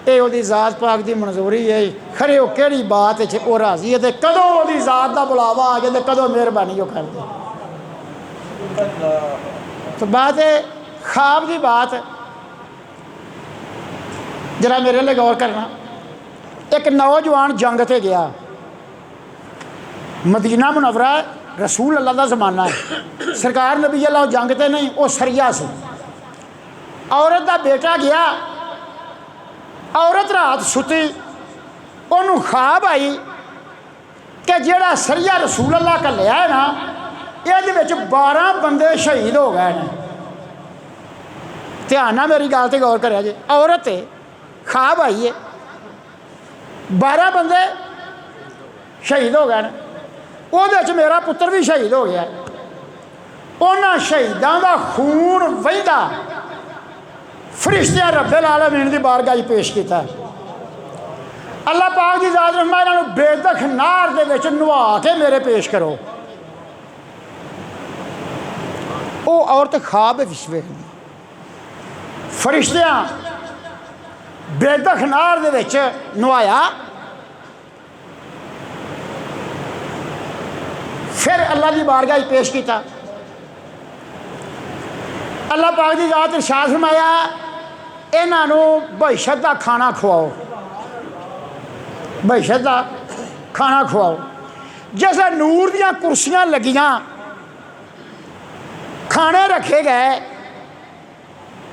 ये वो ज़ात पाक की मंजूरी है, खरे वो कि बात वो राजी है, तो कदों वो ज़ात का बुलावा आ गया तो कदों मेहरबानी वो कर दे। तो बात है ख्वाब की बात जरा मेरे लिए गौर करना। एक नौजवान जंग ते गया, मदीना मुनव्वरा रसूल अल्लाह का जमाना है, सरकार नबी अल्लाह जंग ते नहीं, वो सरिया से औरत का बेटा गया, औरत रात सुती, उन्होंने ख्वाब आई कि जेड़ा सरिया रसूल अल्लाह का लिया है ना, ये 12 बंदे शहीद हो गए हैं। ध्यान ना मेरी गल ते गौर करें जी, औरत है ख्वाब आई है 12 बंदे शहीद हो गए हैं, वो मेरा पुत्र भी शहीद हो गया। उन्होंने शहीदों का खून वहदा फरिश्तियां रब्बुल आलमीन की बारगाह पेश किया। अल्लाह पाक की ज़ात रहमा इन्होंने बेदख नार दे विच नवा के मेरे पेश करो। वो औरत ख्वाब विश्व फरिश्तियां बेदख नार दे विच नवाया, फिर अल्लाह की बारगाह पेश किया। अल्लाह पाक की ज़ात इरशाद फरमाया इन्हों बहिशत का खाना खवाओ, बहिशत का खाना खवाओ। जैसे नूर दियाँ कुर्सियाँ लगियाँ, खाने रखे गए,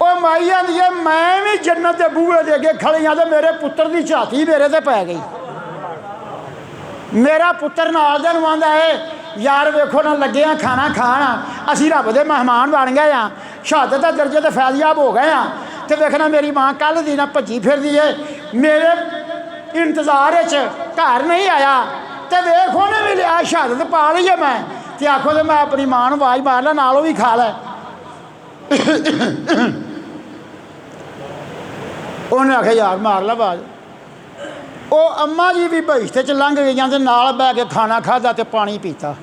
और माई आंदी है मैं भी जन्नत के बूहे दे अगे खड़ी हाँ, तो मेरे पुत्र की झाती मेरे ते पै गई। मेरा पुत्र नाल दे नूं आंदा है यार वेखो ना लगे हाँ खाना खान, असी रब दे मेहमान बन गए हाँ, शहादत के दर्जे तो फैज़याब हो गए हाँ, तो वेखना मेरी माँ कल दी ना भजी फिरदी है, मेरे इंतजार घर नहीं आया, तो वेख उन्हें भी लिया शहादत पा ली है मैं, तो आखो तो मैं अपनी माँ को आवाज़ मार ला नालों भी खा लै। उन्हें आखे यार मार ला आवाज़। वो अम्मा जी भी बहिश्ते च लंघ गई तो नाल बह के खाना खादा तो पानी पीता।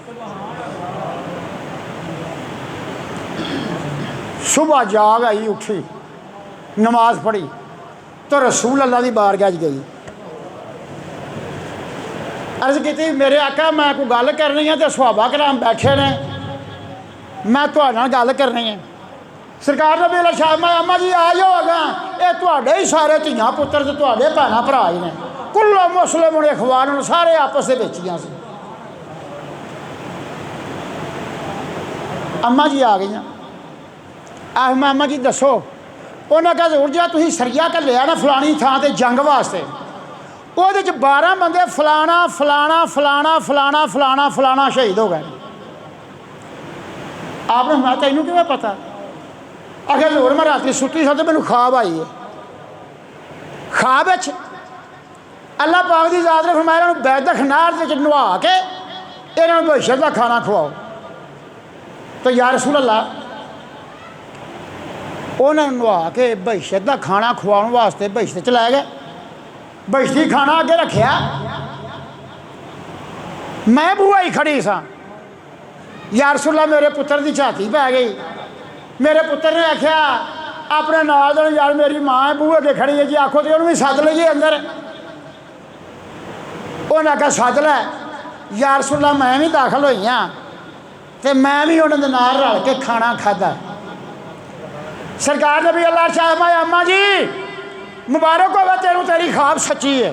सुबह जाग आई, उठी, नमाज पढ़ी, तो रसूल अल्लाह की बारगाह गई, अर्ज की मेरे आका मैं कोई गल करनी है, तो सहाबा कराम बैठे ने, मैं तुहाडे नाल गल करनी है। सरकार ने मेरा शाह मैं अम्मा जी आ जाओ अगा, ये तुहाडे ही सारे धियां पुत्र ते तुहाडे भैणां भरा ही ने, कुल्लो मुस्लिम इखवान सारे आपस के बेचियां से। अम्मा जी आ गई, आह मैं अम्मा जी दसो, उन्हें कहा जरूर जा तुम सरिया घलिया ना फलानी थां ते जंग वास्ते, वो 12 बंदे फलाना फलाना फलाना फलाना फलाना फलाना शहीद हो गए। आपने मैं तेनों किवें पता? आखिर जरूर मैं रात सुती सा तो मैनू ख्वाब आई है। ख्वाब अल्लाह पाक की ज़ात ने फरमाया इन्होंने बैदख नार के नवा के इन्होंने बहिशत का खाना खवाओ। तो या रसूल अल्लाह उन्होंने नवा के बहिशत का खाना खवाने वास्ते बहिशत च लै गए, बहिशती खाना अगे रखिया, मैं बूहा ही खड़ी सा, या रसूल अल्लाह मेरे पुत्र की झाती पै गई। मेरे पुत्र ने आख्या अपने नाल दे यार मेरी माँ बूहे अगे खड़ी है जी, आखो तो उन्होंने भी सद लीजिए अंदर। उन्हें आख्या सद लै। या रसूल अल्लाह मैं भी दाखिल हुई हाँ, तो मैं भी उन्होंने नाल रल के खाना खादा। सरकार ने भी अल्लाह शाह मैं अम्मा जी मुबारक होगा तेरू, तेरी ख्वाब सच्ची है,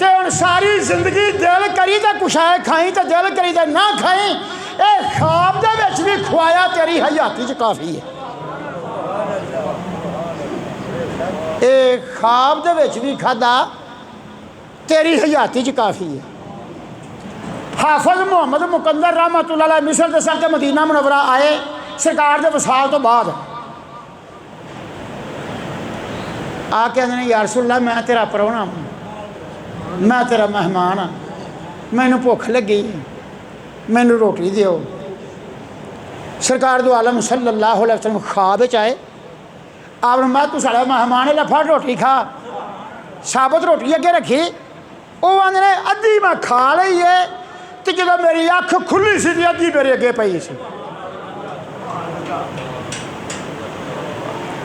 तो हम सारी जिंदगी दिल करी तो कुछाए खाई, तो दिल करी तो ना खाई, ये ख्वाब दे विच भी खुआया तेरी हयाती च काफ़ी है। ये ख्वाब दे विच भी खादा तेरी हयाती च काफ़ी है। हाफिज मुहम्मद मुकंदर रहमतुल्लाह अलैह मिस्र के सर के मदीना मुनव्वरा आए सरकार के वसाल तो बाद आके कहते या रसूलल्लाह मैं तेरा परौना हूँ, मैं तेरा मेहमान हाँ, मैनू भुख लगी, मैनू रोटी दिओ। सरकार दो आलम सल्लल्लाहु अलैहि वसल्लम ख्वाब च आए, आपने मैं तू साढ़ा मेहमान है, लफा रोटी खा। साबत रोटी अगे रखी, वो आंदे ने अद्धी मैं खा ली है, तो जो मेरी अख खुली सी तो अद्धी मेरे अगे पई सी,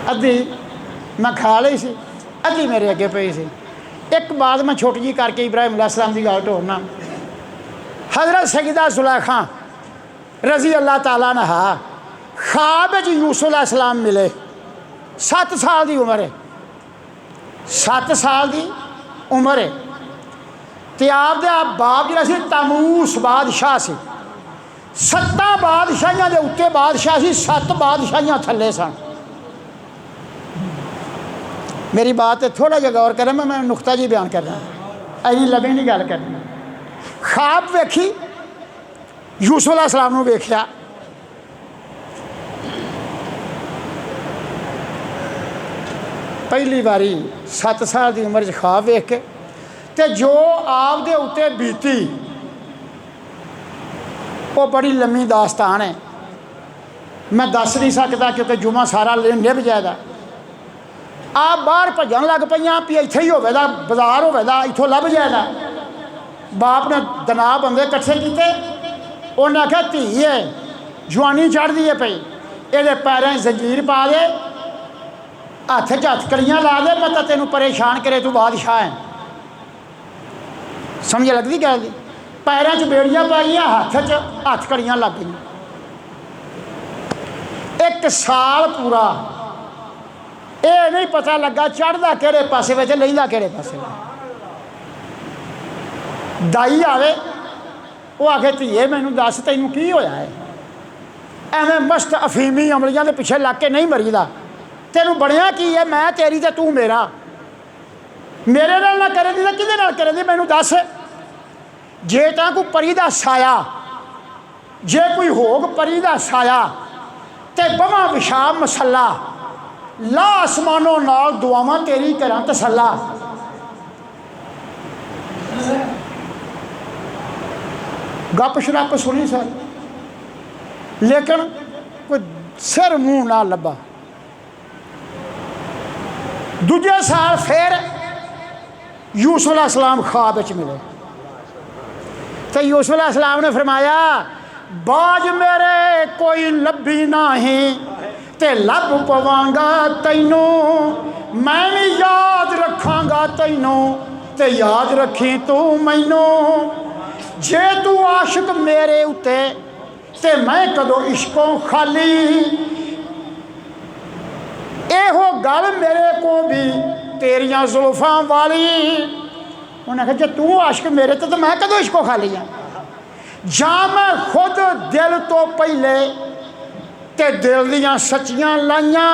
अद्धी मैं खा ली सी, अद्धी मेरे अगे पई सी। एक बात मैं छोटी जी करके इब्राहिम अलैहिस्सलाम की गल ढोरना। हज़रत सैयदा जुलैखा रज़ी अल्लाह ताला अन्हा ख्वाब च यूसुफ अलैहिस्सलाम मिले। 7 साल की उम्र है, 7 साल की उम्र है। तो आपके बाप जो सी तमूस बादशाह से 7 बादशाहियों के उत्ते बादशाह से 7 बादशाहियां थले सन। मेरी बात थोड़ा जिहा गौर करें, मैं नुकता जी बयान करना, अभी लबी नहीं गल करनी। ख्वाब वेखी यूसुफ अलैहिस्सलाम नूं वेख्या, पहली बारी 7 साल की उम्र ख्वाब वेख के ते जो आप दे उत्ते बीती वो बड़ी लम्मी दास्तान है, मैं दस नहीं सकता क्योंकि जुमा सारा निभ जाएगा। आप बाहर भजन लग पईयां भी इत्थे ही होवेगा, बाजार होवेगा, इत्थों लभ जाएगा। बाप ने दना बंदे इकट्ठे किए, उन्हें आख्या धी है जवानी चढ़ती है पई, ये पैरें जंजीर पा दे, हथ च हथकड़ियाँ ला दे, मैं तो तेन परेशान करे, तू बादशाह है। समझ लगती गल दी? पैरों च बेड़ियाँ पाइयां, हथ च हथकड़ियाँ लग गई। 1 साल पूरा ये नहीं पता लगा चढ़दा किहड़े पासे वे लहिंदा किहड़े पासे। दाई आवे, वो आखे धीए मैनू दस तैनूं की होया है, एवें मस्त अफीमी अमलियां दे पिछे लग के नहीं मरीदा, तेनू बनया की है, मैं तेरी ते तू मेरा, मेरे नाल ना करे दी ते किहदे नाल करे दी, मैनू दस। जे तां कोई परी दा साया, जे कोई होग परी दा साया ते बवां विछा मसला, ला आसमानों नाल दुआवां तेरी करा तसल्ला। गप शरप सुनी सर, लेकिन कोई सिर मूँह ना लभा। दूजे साल फिर यूसुफ अलैहिस्सलाम ख्वाब च मिले, तो यूसुफ अलैहिस्सलाम ने फरमाया बाज मेरे कोई लभी नहीं, ते लब पवांगा तैनू, मैं भी याद रखांगा तैनू, ते याद रखी तू मैनू। जे तू आशिक मेरे उत्ते ते मैं कदों इश्कों खाली, एहो गल मेरे को भी तेरियां जुल्फां वाली। उन्हें आखिया जे तू आशिक मेरे तो मैं कदों इश्कों खाली हाँ, जां मैं खुद दिल तो पहले ते दिल दियां सच्चियां लाइयां,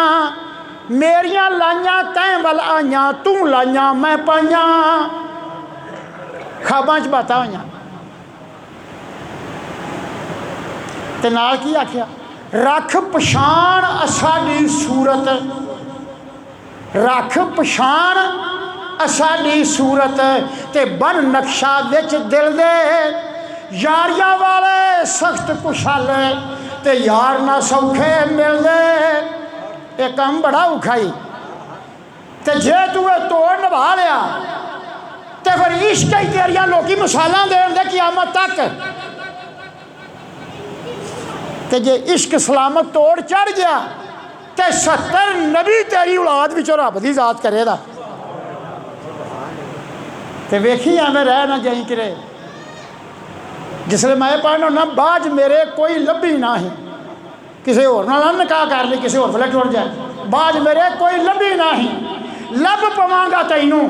मेरियां लाइयां तैं वल आइयां, तू लाइयां मैं पाइयां। ख्वाबां च बातां होइयां ते नाल की आखिया रख पछाण असाडी सूरत, रख पछाण असाडी सूरत, ते बन नक्शा विच दिल दे, यारियां वाले सख्त कुशाले, ते यार ना सौखे मिलदे। ये काम बड़ा औखा ही, ते जे तू ये तोड़ निभा लिया तो फिर इश्क ही तेरिया लोग मिसालां देण दे क़यामत तक। ते जे इश्क सलामत तोड़ चढ़ गया तो 70 नबी तेरी औलाद विचों रब दी जात करेगा। तो वेखी एवें रह ना जाई किरे, जिसले मैं पढ़ना होना बाज मेरे कोई लभी ना ही, किसी होर नाल निकाह कर ली, किसी होर वेले टुर जाए, बाज मेरे कोई लभी ना ही, लब पवांगा तैनू,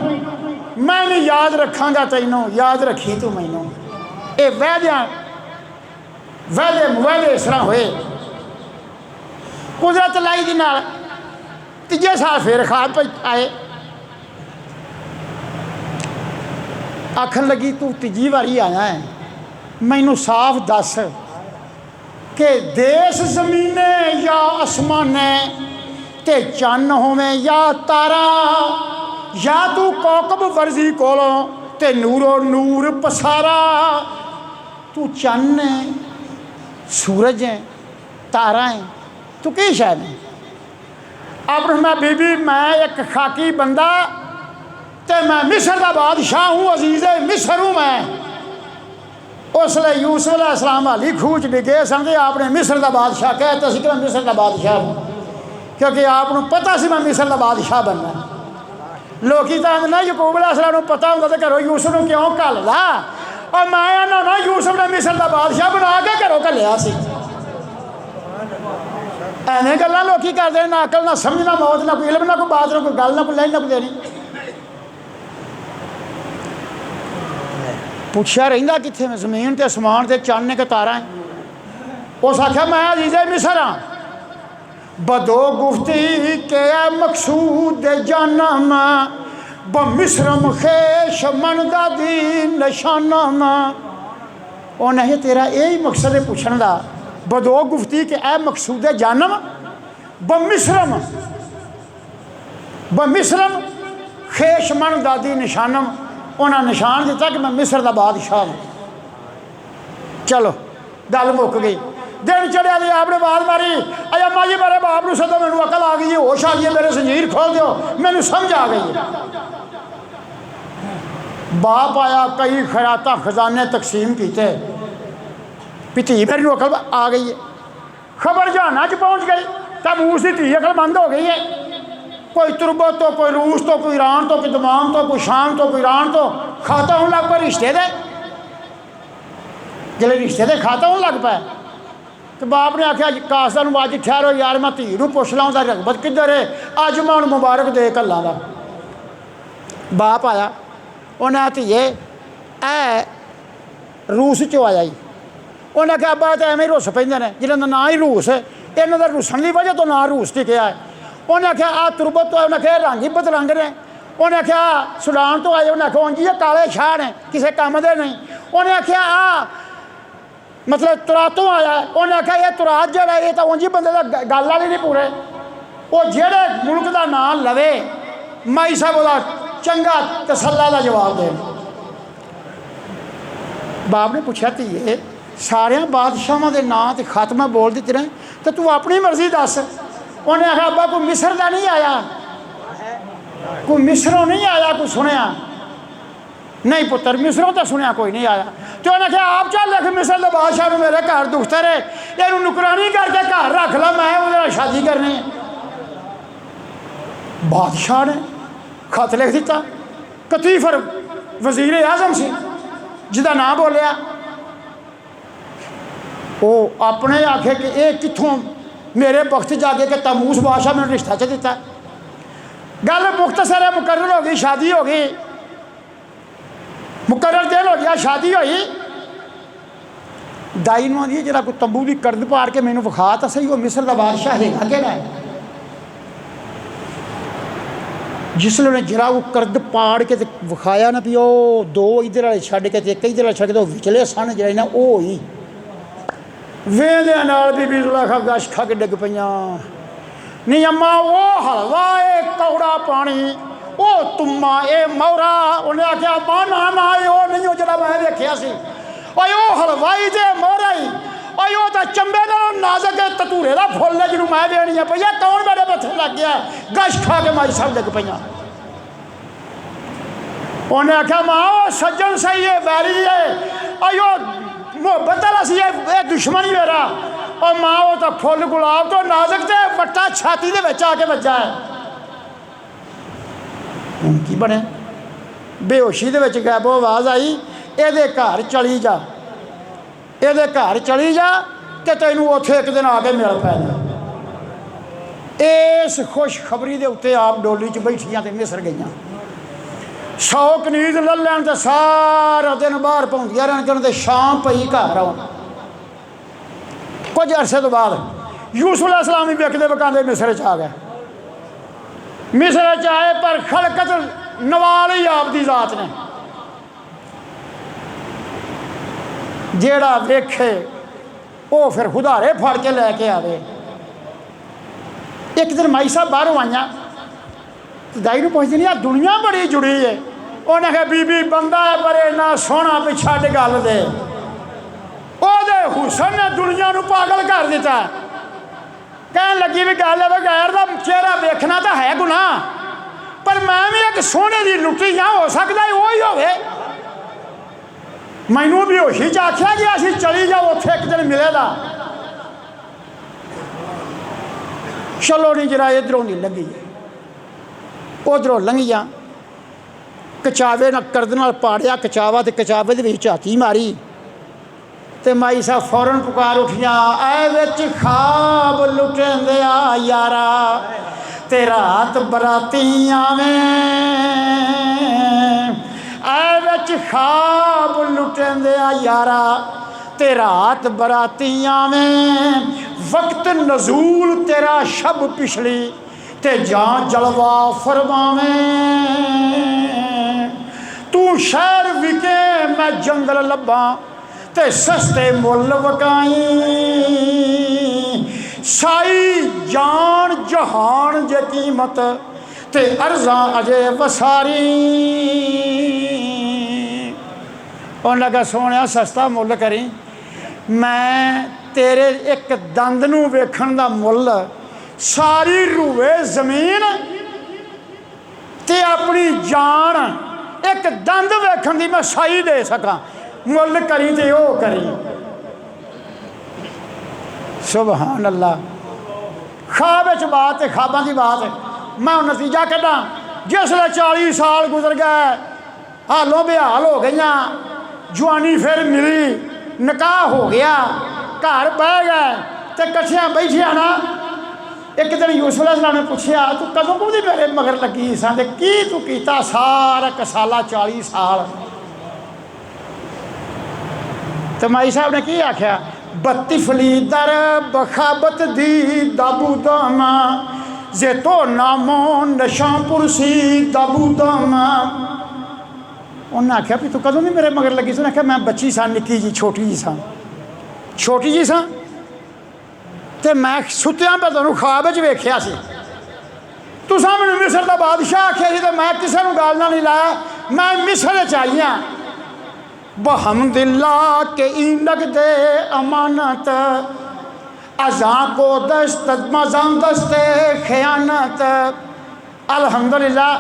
मैं भी याद रखांगा तैनू, याद रखी तू मैनू। ये वादे मुवादे इस तरह होए, कुदरत लाई दी नाल। तीजे साल फिर ख्वाब आए, आखन लगी तू तीजी वारी आया है, मैनू साफ दस कि देश जमीने या आसमाने ते चन्न होवे या तारा, या तू कौकब वर्जी कोलों ते नूरो नूर पसारा। तू चन्न है, सूरज है, तारा है, तू की शायद है? अपने मैं बीबी मैं एक खाकी बंदा ते मैं मिस्र का बादशाह हूँ, अजीज़ मिस्र हूँ मैं। उसले यूसुफ अलैहिस्सलाम हाली खूह च डिगे समझे आपने मिस्र का बादशाह कहता सी कि मैं मिस्र का बादशाह हूँ, क्योंकि आपको पता सी मैं मिस्र का बादशाह बनना। लोग तो ना यकूब अलैहिस्सलाम को पता होंगे तो घरों यूसुफ को क्यों घलदा, और मैं ना यूसुफ ने मिस्र का बादशाह बना के घरों घलिया सी। एवें गल्लां लोग करते हैं, ना अकल ना समझ ना मौत ना कोई इल्म ना कोई बात ना कोई गल ना कोई लैनी ना कोई देनी। पुछया रहिंदा कित्थे मैं जमीन ते आसमान ते चन्न के तारा है। उस आख्या मैं अजीज़े मिस्र हाँ, बदो गुफ्ती के मकसूद जानम ब मिस्रम खेश मन दा दी निशानम। उन्हें तेरा यही मकसद है पुछण दा, बदो गुफ्ती के ए मकसूद जानम ब मिस्रम खेश मन दा दी निशानम। उन्हें निशान दिता कि मैं मिस्र का बादशाह हूँ। चलो गल मुक गई। दिन चढ़िया जी आपने आवाज़ मारी, अया अम्मा जी मेरे बाप को सदो, मैनू अकल आ गई है, होश आ गई है, मेरे जंजीर खोल दो, मैनू समझ आ गई है। बाप आया, कई खैरात खजाने तकसीम किए, धी मेरी अकल आ गई है। खबर जहाना च पहुँच गई, तब मूस की धी अकल बंद हो गई है। कोई तुरबत तो, कोई रूस तो, कोई ईरान तो, कोई दमाम तो, कोई शाम तो, कोई ईरान तो खाता होने लग पाए रिश्ते दे। जिले रिश्ते दे खाता होने लग पाए तो बाप ने आख्या कासदा नूं अज ठहरो यार, मैं धी नूं पुछ ला उहदा रगबत किधर है, अज मैं उन्हें मुबारक दे कल्ला दा। बाप आया, उन्हें धीए ए रूस चो आया ही। उन्हें आख्या अब्बा तो एवें रुस पेंदे ने, जिन्हां दा नां ही रूस, इन्हां दा रुसन की वजह तो नां रूस टिकिया है। उन्हें आख्या आ तुरबत तो, उन्हें आख्या रंग ही बदरंग ने। उन्हें आख्या सुडान तो आए, उन्हें आख्या उंज ही काले शाह ने, किसी काम दे नहीं। उन्हें आख्या आ मतलब तुरातों आया है। उन्हें आख्या ये तुरात जड़ा ये तो उंज ही बंदे का गल वाले नहीं पूरे। वो जेड़े मुल्क का नाम लवे माई साहब वह चंगा तसल्ला का जवाब दे। बाप ने पूछा धीए सारिया बादशाहों के नाम तो खत मैं बोल दिते ने, तो तू अपनी मर्जी दस। उन्हें आखा अब्बा कोई मिस्र का नहीं आया, कोई मिस्रों नहीं आया, कोई सुनिया नहीं पुत्र, मिस्रों तो सुनिया कोई नहीं आया। तो उन्हें आख्या आप चल लिख मिस्र के बादशाह को मेरे घर दुखते रहे, ये नुकरानी करके घर रख ला, मैं वो शादी करनी है। बादशाह ने खत लिख दिता। कतीफर वजीर आजम से जिदा नाम बोलिया, वो अपने आखे कि ये कितों मेरे वक्त जाके कि तमूस बादशाह मैंने रिश्ता च दिता। गल मुख्तसर है, मुकर्रर हो गई, शादी हो गई, मुकर्रर दिन हो गया, शादी हुई। दाई नूं आंदी जरा कोई तंबू की करद पाड़ के मैनू विखा तो सही, वो मिस्र का बादशाह है केड़ा है। जिसले उन्हें जरा वो करद पाड़ के विखाया ना भी वो दो इधर वाले छड्ड के एक इधर वाले छड्ड के विचले सन जड़े ना वो ही वेंदे नाल बीबी जुलेखा गश खा के डिग पईयां। नहीं अम्मा वो हलवा ए कौड़ा पानी, वो तुम्मा ए मोहरा। उन्हें आख्या अम्मा ना ना वो नहीं हो जरा मैं वेख्या सी, वो हलवाई जे मोहरा ही, वो तो चंबे का नाजक ततूरे का फुल है जिन्होंने मैं देनी है भैया, कौन मेरे मत्थे लग गया, गश खा के माई सब डिग पईयां। उन्हें आख्या मां वो सज्जन सही है, वैरी है, मुहब्बत वाला सी, ये दुश्मन ही मेरा। और मां वो तो फुल गुलाब तो नाजक ते वट्टा छाती दे विच आके वज्जा है। हुण की बने, बेहोशी दे विच गैबो आवाज़ आई, इहदे घर चली जा, इहदे घर चली जा ते तैनूं उत्थे एक दिन आके मिल पैना। इस खुशखबरी दे उत्ते आप डोली च बैठियां ते मिस्र गईयां। 100 कनीज ले लैन तो सारा दिन बाहर पौंदियां रहन, उन्होंने शाम पई घर आउण। कुछ अरसे तो बाद यूसुफ अलैहिस्सलाम भी विकदे वकांदे मिस्र च आ गए। मिस्र च आए पर खलकत नवाल ही आप दी जात ने। ਜਿਹੜਾ ਵੇਖੇ ਉਹ ਫਿਰ ਹੁਧਾਰੇ ਫੜ ਕੇ ਲੈ ਕੇ ਆਵੇ। ਇੱਕ ਦਿਨ ਮਾਈ ਸਾਹਿਬ ਬਾਹਰੋਂ ਆਈਆਂ ਤੇ ਦਾਈ ਨੂੰ ਪੁੱਛਦੀ ਨਹੀਂ, ਆ ਦੁਨੀਆ ਬੜੀ ਜੁੜੀ ਹੈ। ਉਹਨੇ ਕਿਹਾ ਬੀਬੀ ਬੰਦਾ ਹੈ ਪਰ ਇੰਨਾ ਸੋਹਣਾ ਵੀ ਛੱਡ ਗੱਲ ਦੇ। ਉਹਦੇ ਹੁਸਨ ਨੇ ਦੁਨੀਆ ਨੂੰ ਪਾਗਲ ਕਰ ਦਿੱਤਾ। ਕਹਿਣ ਲੱਗੀ ਵੀ ਗੱਲ ਹੈ ਬਗੈਰ ਦਾ ਚਿਹਰਾ ਵੇਖਣਾ ਤਾਂ ਹੈ ਗੁਨਾਹ, ਪਰ ਮੈਂ ਵੀ ਇੱਕ ਸੋਹਣੇ ਦੀ ਲੁੱਟੀ ਹਾਂ, ਹੋ ਸਕਦਾ ਉਹ ਹੀ ਹੋਵੇ। ਮੈਨੂੰ ਬੇਹੋਸ਼ੀ 'ਚ ਆਖਿਆ ਕਿ ਅਸੀਂ ਚਲੀ ਜਾਓ, ਉੱਥੇ ਇੱਕ ਦਿਨ ਮਿਲੇਗਾ। ਚਲੋ ਨਹੀਂ ਜਰਾ ਇੱਧਰੋਂ ਨਹੀਂ ਲੰਘੀ, ਉੱਧਰੋਂ ਲੰਘੀਆਂ। ਕਚਾਵੇ ਨਾਲ ਕਰਦ ਨਾਲ ਪਾੜਿਆ ਕਚਾਵਾ ਤੇ ਕਚਾਵੇ ਦੇ ਵਿੱਚ ਝਾਤੀ ਮਾਰੀ ਤੇ ਮਾਈ ਸਾਹਿਬ ਫੌਰਨ ਪੁਕਾਰ ਉੱਠੀਆਂ, ਐ ਵਿੱਚ ਖਾਬ ਲੁਟੇਂਦਿਆ ਯਾਰਾ ਤੇ ਰਾਤ ਬਰਾਤੀ ਆਵੇਂ। ਐ ਵਿੱਚ ਖਾਬ ਲੁਟੇਂਦਿਆ ਯਾਰਾ ਤੇ ਰਾਤ ਬਰਾਤੀ ਆਵੇਂ। ਵਕਤ ਨਜ਼ੂਲ ਤੇਰਾ ਸ਼ਬ ਪਿਛਲੀ ਤੇ ਜਾਂ ਜਲਵਾ ਫਰਮਾਵੇਂ। ਤੂੰ ਸ਼ਹਿਰ ਵਿਕੇ ਮੈਂ ਜੰਗਲ ਲੱਭਾਂ ਤੇ ਸਸਤੇ ਮੁੱਲ ਵਕਾਈ। ਸਾਈ ਜਾਨ ਜਹਾਨ ਜੇ ਕੀਮਤ ਤੇ ਅਰਜ਼ਾਂ ਅਜੇ ਵਸਾਰੀ। ਉਹਨਾਂ ਕਹਾ ਸੋਹਣਿਆ ਸਸਤਾ ਮੁੱਲ ਕਰੀ, ਮੈਂ ਤੇਰੇ ਇੱਕ ਦੰਦ ਨੂੰ ਵੇਖਣ ਦਾ ਮੁੱਲ ਸਾਰੀ ਰੂਵੇ ਜ਼ਮੀਨ ਤੇ ਆਪਣੀ ਜਾਨ ਇੱਕ ਦੰਦ ਵੇਖਣ ਦੀ ਮੈਂ ਸਾਈ ਦੇ ਸਕਾਂ। ਮੁੱਲ ਕਰੀ ਤੇ ਉਹ ਕਰੀ। ਸੁਭਾਨ ਅੱਲਾ। ਖਾਬ ਵਿੱਚ ਬਾਤ ਹੈ, ਖਾਬਾਂ ਦੀ ਬਾਤ ਹੈ। ਮੈਂ ਉਹ ਨਤੀਜਾ ਕੱਢਾਂ, ਜਿਸਲੇ 40 ਸਾਲ ਗੁਜ਼ਰ ਗਏ, ਹਾਲੋਂ ਬੇਹਾਲ ਹੋ ਗਈਆਂ, ਜਵਾਨੀ ਫਿਰ ਮਿਲੀ, ਨਿਕਾਹ ਹੋ ਗਿਆ, ਘਰ ਬਹਿ ਗਏ ਤੇ ਇਕੱਠਿਆਂ ਬੈਠਿਆਂ ਨਾ ਇੱਕ ਦਿਨ ਯੂਸੁਫ अलैहिस्सलाम ने ਪੁੱਛਿਆ, ਤੂੰ ਕਦੋਂ ਕਦੋਂ ਦੀ ਮੇਰੇ ਮਗਰ ਲੱਗੀ ਸਾਂ ਤੇ ਕੀ ਤੂੰ ਕੀਤਾ ਸਾਰਾ ਕਸਾਲਾ 40 ਸਾਲ। ਤੇ ਮਾਈ ਸਾਹਿਬ ਨੇ ਕੀ ਆਖਿਆ, 32 ਫਲੀ ਦਰ ਬਖਾਬਤ ਦੀ ਦਾਬੂ ਦਾਮਾ ਜੇ ਤੋ ਨਾਮੋ ਨਸ਼ਾਂਪੁਰ ਸੀ ਦਾਬੂ ਦਾਮਾ। ਉਹਨੇ ਆਖਿਆ ਵੀ ਤੂੰ ਕਦੋਂ ਦੀ ਮੇਰੇ ਮਗਰ ਲੱਗੀ ਸੀ। ਉਹਨੇ ਆਖਿਆ ਮੈਂ ਬੱਚੀ ਸਾਂ, ਨਿੱਕੀ ਜੀ ਛੋਟੀ ਜੀ ਸਾਂ ਤੇ ਮੈਂ ਸੁੱਤਿਆਂ ਪਾ ਤੁਹਾਨੂੰ ਖਾਬ ਵਿੱਚ ਵੇਖਿਆ ਸੀ। ਤੁਸਾਂ ਮੈਨੂੰ ਮਿਸਰ ਦਾ ਬਾਦਸ਼ਾਹ ਆਖਿਆ ਸੀ ਤੇ ਮੈਂ ਕਿਸੇ ਨੂੰ ਗੱਲ ਨਾਲ ਨਹੀਂ ਲਾਇਆ। ਮੈਂ ਮਿਸਰ ਵਿੱਚ ਆਈ ਹਾਂ। बहमदिल्ला के ईंडक दे अमानत अज़ा को दस्त मज़ा दस्ते ख़यानत। अल्हम्दुलिल्लाह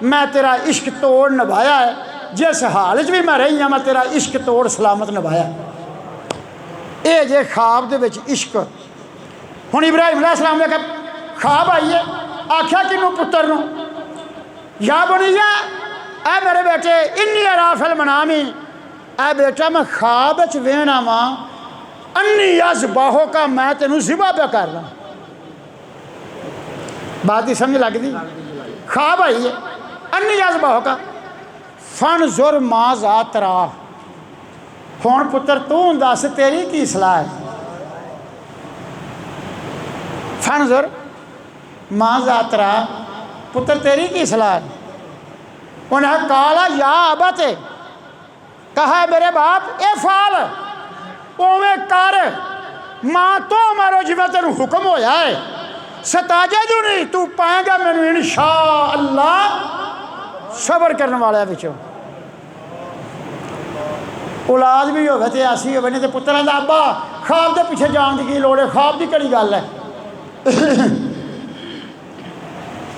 मैं तेरा इश्क तोड़ निभाया है, जिस हाल भी मैं रही हाँ मैं तेरा इश्क तोड़ सलामत निभाया। ये जे ख्वाब दे विच इश्क। हुण इब्राहिम अलैहिस्सलाम ने ख्वाब आई है, आख्या किनू पुत्र नूं, या बनिया ऐ मेरे बेटे इन्नी अराफिल मनामी, ऐ बेटा मैं ख्वाब च वेहना वा अन्नी अज बाहो का मैं तेनू ज़िबा पे कर रहा। बात ही समझ लगती। ख्वाब आई है अन्नी अज बाहो का फन जुर माँ जा तरा। हुण पुत्र तू दस तेरी की सलाह है। फन जुर माँ जा तरा, पुत्र तेरी की सलाह है। उन्हें काला या अबते, कहा मेरे बाप ए फाल ओवें कर, मां तो मारो जिवें तेन हुक्म होया है, सताजे तू नहीं तू पाएगा मैनू इंशा अल्लाह सबर करने वाले विचों। औलाद भी होवे ते ऐसी होवे, नहीं तो पुत्रां दा अब्बा ख्वाब दे पिछे जाण दी की लोड़ है, ख्वाब दी कड़ी गल है।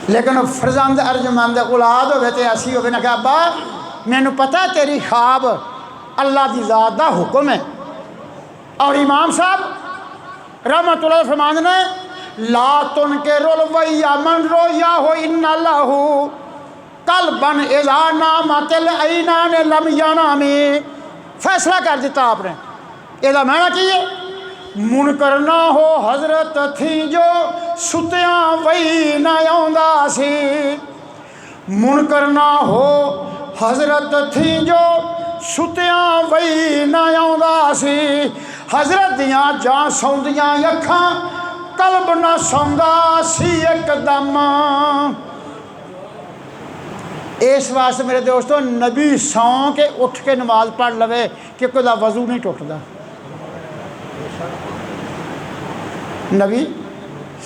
लेकिन फरजंद अर्जमंद औलाद होवे ते ऐसी होवे ना कि अब्बा मैनू पता तेरी ख्वाब अल्लाह की ज़ात दा हुक्म है। और इमाम साहब रहमतुल्लाह फरमांदे ने ला तुन के रोल वैया मन रोया हो इन्ना लाहू कल बन इज़ा नामतिल ऐना ने लम यनामी। फैसला कर दिता आपने। ਇਹਦਾ माना की है, मुनकर ना हो हजरत थी जो सुतियां वही ना आउंदा सी। मुनकर ना हो हजरत थी जो सुतियां वही ना आउंदा सी। हजरत दियां जां सौंदियां अखां कल्ब ना सौंदा सी एकदम। इस वास्ते मेरे दोस्तों नबी सौ के उठ के नमाज पढ़ लवे कि कोई वजू नहीं टुटदा। नबी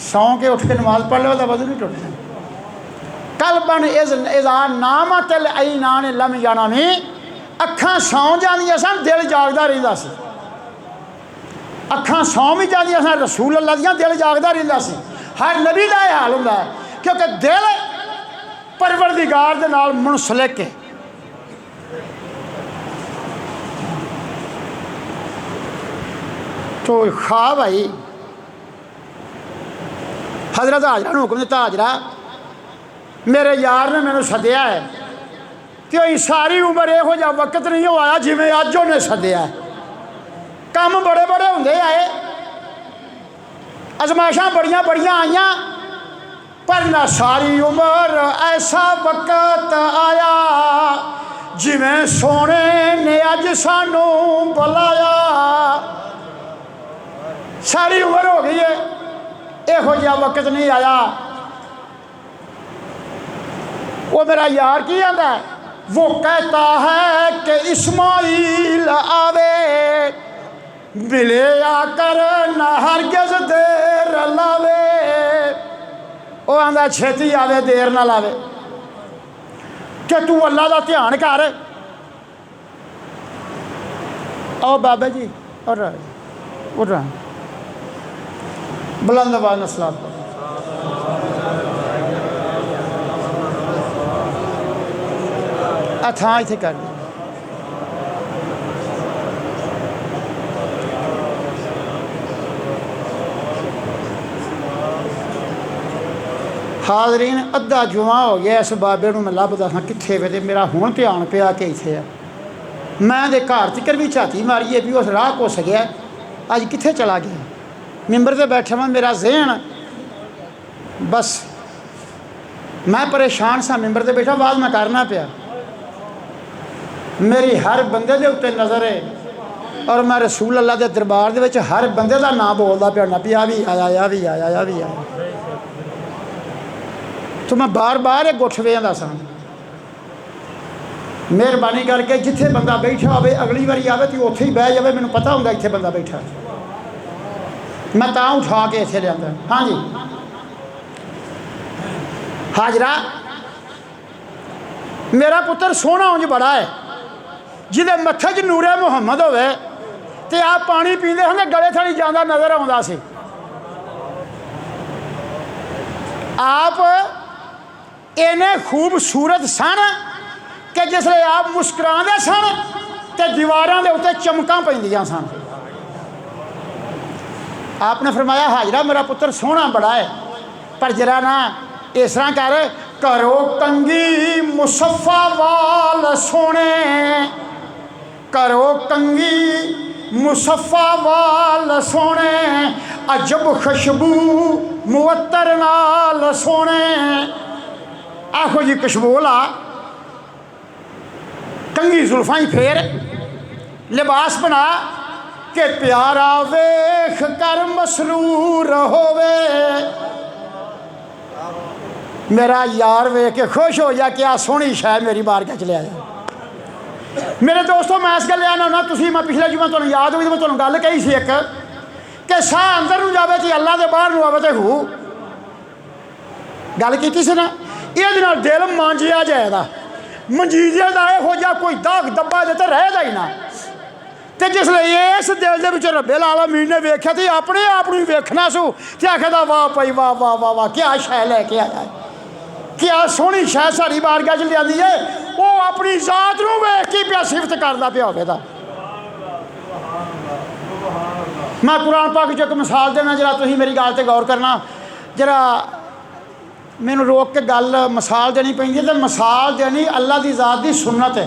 सौ के उठ के नमाज पढ़ लवे वजू नहीं टुटदा। कल बन इज़ा नाम तिल आई ना ने लम जाना में अखां सौ जांदियां सन, दिल जागदा रहिंदा सी। अखां सौ भी जांदियां सन, रसूल अल्लाह दियां दिल जागदा रहिंदा सी। हर नबी का यह हाल हुंदा है क्योंकि दिल परवरदिगार दे नाल मुनसलिक है। तो खा भाई हज़रत हाजरा ने हुक्म दिता, हाजरा मेरे यार ने मैनू सद्या है तो सारी उम्र यहो जिहा वक्त नहीं हो आया जिमें अज उन्हें सद्या है। काम बड़े बड़े होंदे आए, अजमाइशां बड़ियां बड़ियां आईयां, पर ना सारी उम्र ऐसा वक्त आया जिमें सोने ने अज सानू बुलाया। सारी उम्र हो गई है, यहो जिहा वक्त नहीं आया। वो मेरा यार की आंदा है, वो कहता है कि इस्माइल आवे मिले आकर ना हरगिज़ देर लावे। वो आंदा छेती आवे देर ना लावे कि तू अल्लाह का ध्यान कर। आओ बाबा जी और उठ रहा बुलंद आवाज़ नाल सलात पढ़ो। थां इत्थे कर दी। हाज़रीन अद्धा जुआ हो गया इस बाबे नूं मैं लभदा हाँ कित्थे वे, ते मेरा हुण ध्यान पिया कि इत्थे आ। मैं दे घर तिकर भी झाती मारीए भी उस राह घुस गया, अज कित्थे चला गया। मिंबर ते बैठा वां, मेरा ज़हन बस मैं परेशान सा, मिंबर ते बैठा आवाज़ मैं करना पिया। मेरी हर बंदे दे उत्ते नज़र है और मैं रसूल अल्लाह के दरबार दे विच हर बंदे का नाम बोलता पिया, ना पिया भी आया, या भी आया, या भी आया। तो मैं बार बार एक गुठ वेंदा सा, मेहरबानी करके जिथे बंदा बैठा हो अगली बारी आवे तो उत्थे ही बह जाए। मैनूं पता होंदा इत्थे बंदा बैठा, मैं तां उठा के इत्थे लिआंदा। हाँ जी हाजरा, मेरा पुत्र सोहना उंज बड़ा है, जिदे मत्थे च नूरे मुहम्मद होवे ते आप पानी पींदे होंदे गले थली जांदा नज़र आउंदा सी। आप इन्ने खूबसूरत सन कि जिसले आप मुस्कुराते सन तो दीवारों के उत्ते चमकां पैंदियां सन। आपने फरमाया हाजरा मेरा पुत्र सोहना बड़ा है, पर जरा ना इस तरह कर, करो कंगी मुसफ़ा वाल सोने, करो कंगी मुसफ़ा वाल सोने, अजब खुशबू मुअत्तर नाल सोने। आखो जी खुशबू ला, कंगी जुल्फां फेर, लिबास बना के प्यारा वेख कर मसरूर होवे। मेरा यार वेख के खुश हो जा, क्या सोहनी शायद मेरी बारगाह च लिया जाए। मेरे दोस्तों मैं इस गल आना होना, तुसीं मैं पिछले जुम्मे तुहानूं याद होई मैं तुहानूं गल कही सी एक कि साह अंदर नूं जावे तो अल्लाह दे बाहर नूं आवे तो हू गल कीती सी ना। इहदे नाल दिल मांजिया जाएगा, मंजीजे का इहो जिहा कोई दाग दब्बा दे ते रहेगा ही ना। तो जिसले इस दिल दे विच रब्बुल आलमीन ने वेख्या तो अपने आप नूं वेखना सू ते आखदा वाह भाई वाह वाह वाह वाह, क्या शै लैके आया, क्या सोहनी शै साडी बारगाह च लिआंदी है। वो अपनी जात नूं वेख के पिया सिफत करदा पिया होवेगा। मैं कुरान पाक च एक मिसाल देना, जरा तुसीं मेरी गल ते गौर करना। जरा मैनूं रोक के गल मिसाल देनी पैंदी है, तो मिसाल देनी अल्लाह की ज़ात की सुन्नत है।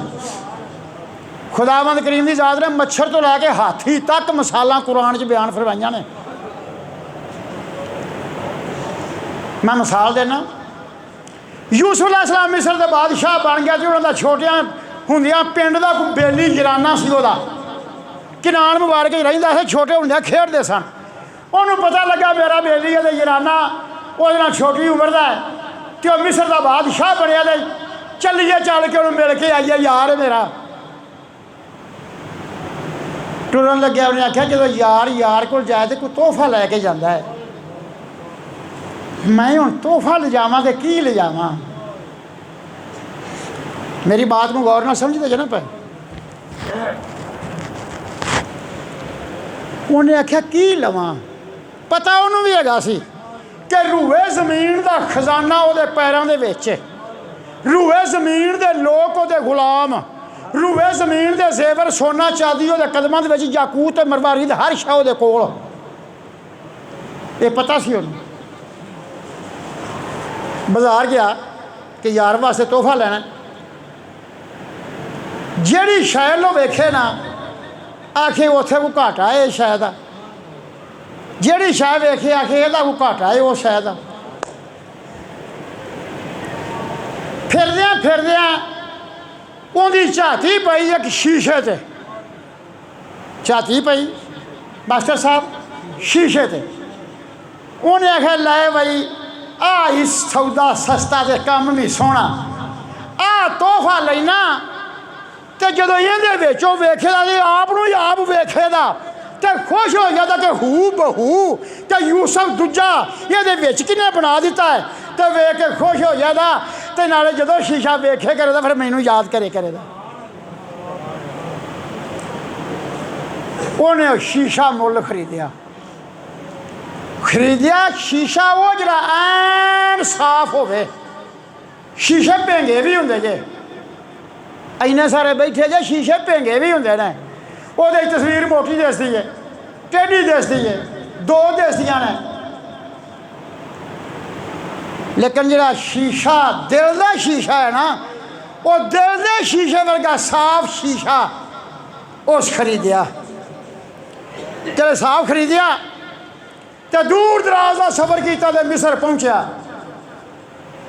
खुदावंद करीम की ज़ात ने मच्छर तो लैके हाथी तक मिसालां कुरान च बयान फरमाइयां ने। मैं मिसाल देना, यूसुफ अलैहिस्सलाम मिस्र के बादशाह बन गया, तो उन्होंने छोटिया होंदियां पिंड का कोई बेली जनाना सी, वह किनान मुबारक रहिंदा सी, छोटे होंदे खेडते सन। उन्होंने पता लगा मेरा बेली है जनाना वो छोटी उम्र का है, तो मिस्र का बादशाह बनया। चलिए चल के उन्होंने मिल के आइए यार मेरा। टुरन लग्या उन्हें आख्या जो यार यार को जाए तो कोई तोहफा लैके जाता है। मैं हूँ तोहफा ले जावा तो की ले जावा। मेरी बात में गौर ना समझते जे ना पे। उन्हें आख्या की लवा, पता उन्होंने भी हैगा सी कि रूए जमीन का खजाना वो पैरों के विच, रूए जमीन के लोग वो गुलाम, रूए जमीन के जेवर सोना चांदी वो कदमों के याकूत मरवारीद हर शह वो कोल। ये पता सी उन्हें। बाजार गया कि यार वास्ते तोहफा लेना, जिहड़ी शै लो वेखे ना आखे उत्थे कोई घाटा है इस शै दा, जिहड़ी शै वेखे आखे इहदा कोई घाटा है उस शै दा। फिरदियां फिरदियां उहदी झाती पई एक शीशे ते, झाती पई मास्टर साहब शीशे ते। उन्हें आख्या लै बई आ इस सौदा सस्ता ते कम भी सोहना, आ तोहफा लेना तो जो ये वेखे आप आप वेखे तो खुश हो जाता कि हू बहू तो यूसफ दूजा ये किने बना दिता है, तो वेख के खुश हो जाता। तो नाले जो शीशा वेखे करे फिर मैनू याद करे करेगा। उन्हें शीशा मुल खरीदिया, खरीदिया शीशा वो जरा ऐन साफ होवे। शीशे भेंगे भी होंगे जे, इन्ने सारे बैठे जे शीशे भेंगे भी होंगे ने। वो तस्वीर मोटी दसती है, टेढ़ी दसती है, दो दसदियां ने, लेकिन जरा शीशा दिल का शीशा है ना, वो दिल के शीशे वर्गा साफ शीशा उस खरीदिया। चलो साफ खरीदिया तो दूर दराज का सफर किया तो मिस्र पहुंचा।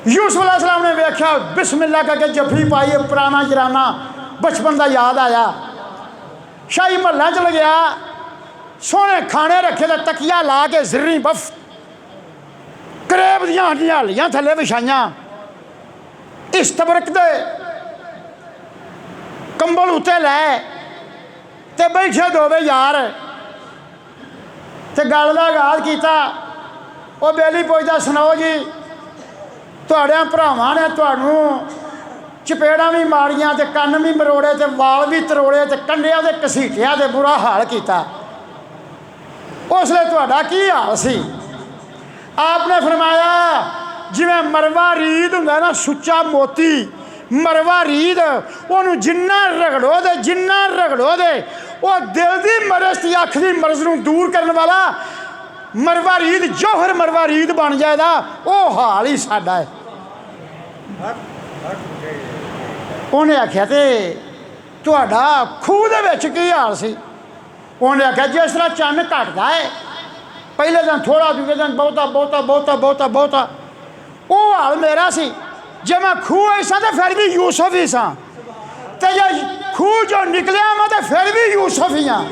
यूसुफ अलैहिस्सलाम ने वेख्या, बिस्मिल्लाह करके जफ्फी पाई, पुराना जराना बचपन का याद आया। शाही महल्ला चल गया, सोहने खाने रखे तो तकिया ला के जिर्री बफ करेब दियां हलियां थले विछाइया, इस्तबरक दे कंबल उत्ते लै ते बैठे दोवे यार ते गल का आगाज किया। वो बेली पुछदा, सुनाओ जी तुहाड़े भरावां ने तुहानू चपेड़ा भी मारियां ते कन्न भी मरोड़े ते वाल भी तरोड़े ते कंडिया ते घसीटिया ते बुरा हाल किया, उसले तुहाडा की हाल सी? आपने फरमाया जिवें मरवा रीद हुंदा ना, सुच्चा मोती मरवा रीद, उहनूं जिन्ना रगड़ो दे जिन्ना रगड़ो दे वो दिल की मरज की अख की मरज नूं दूर करने वाला मरवा रीद जौहर मरवा रीद बन जाएगा। वो हाल ही साडा है। उन्हें आख्या तो तुहाडा खूह दे विच की हाल सी? उन्हें आख्या जिस तरह चन्न घटदा है, पहले दिन थोड़ा, दूसरे दिन बहुता बहुता बहुता बहुता बहुता, वो हाल मेरा सी। जे मैं खूह ही सा तो फिर भी यूसुफ ही सा, तो जे खूह जो निकलिया मैं तो फिर भी यूसुफ ही हाँ।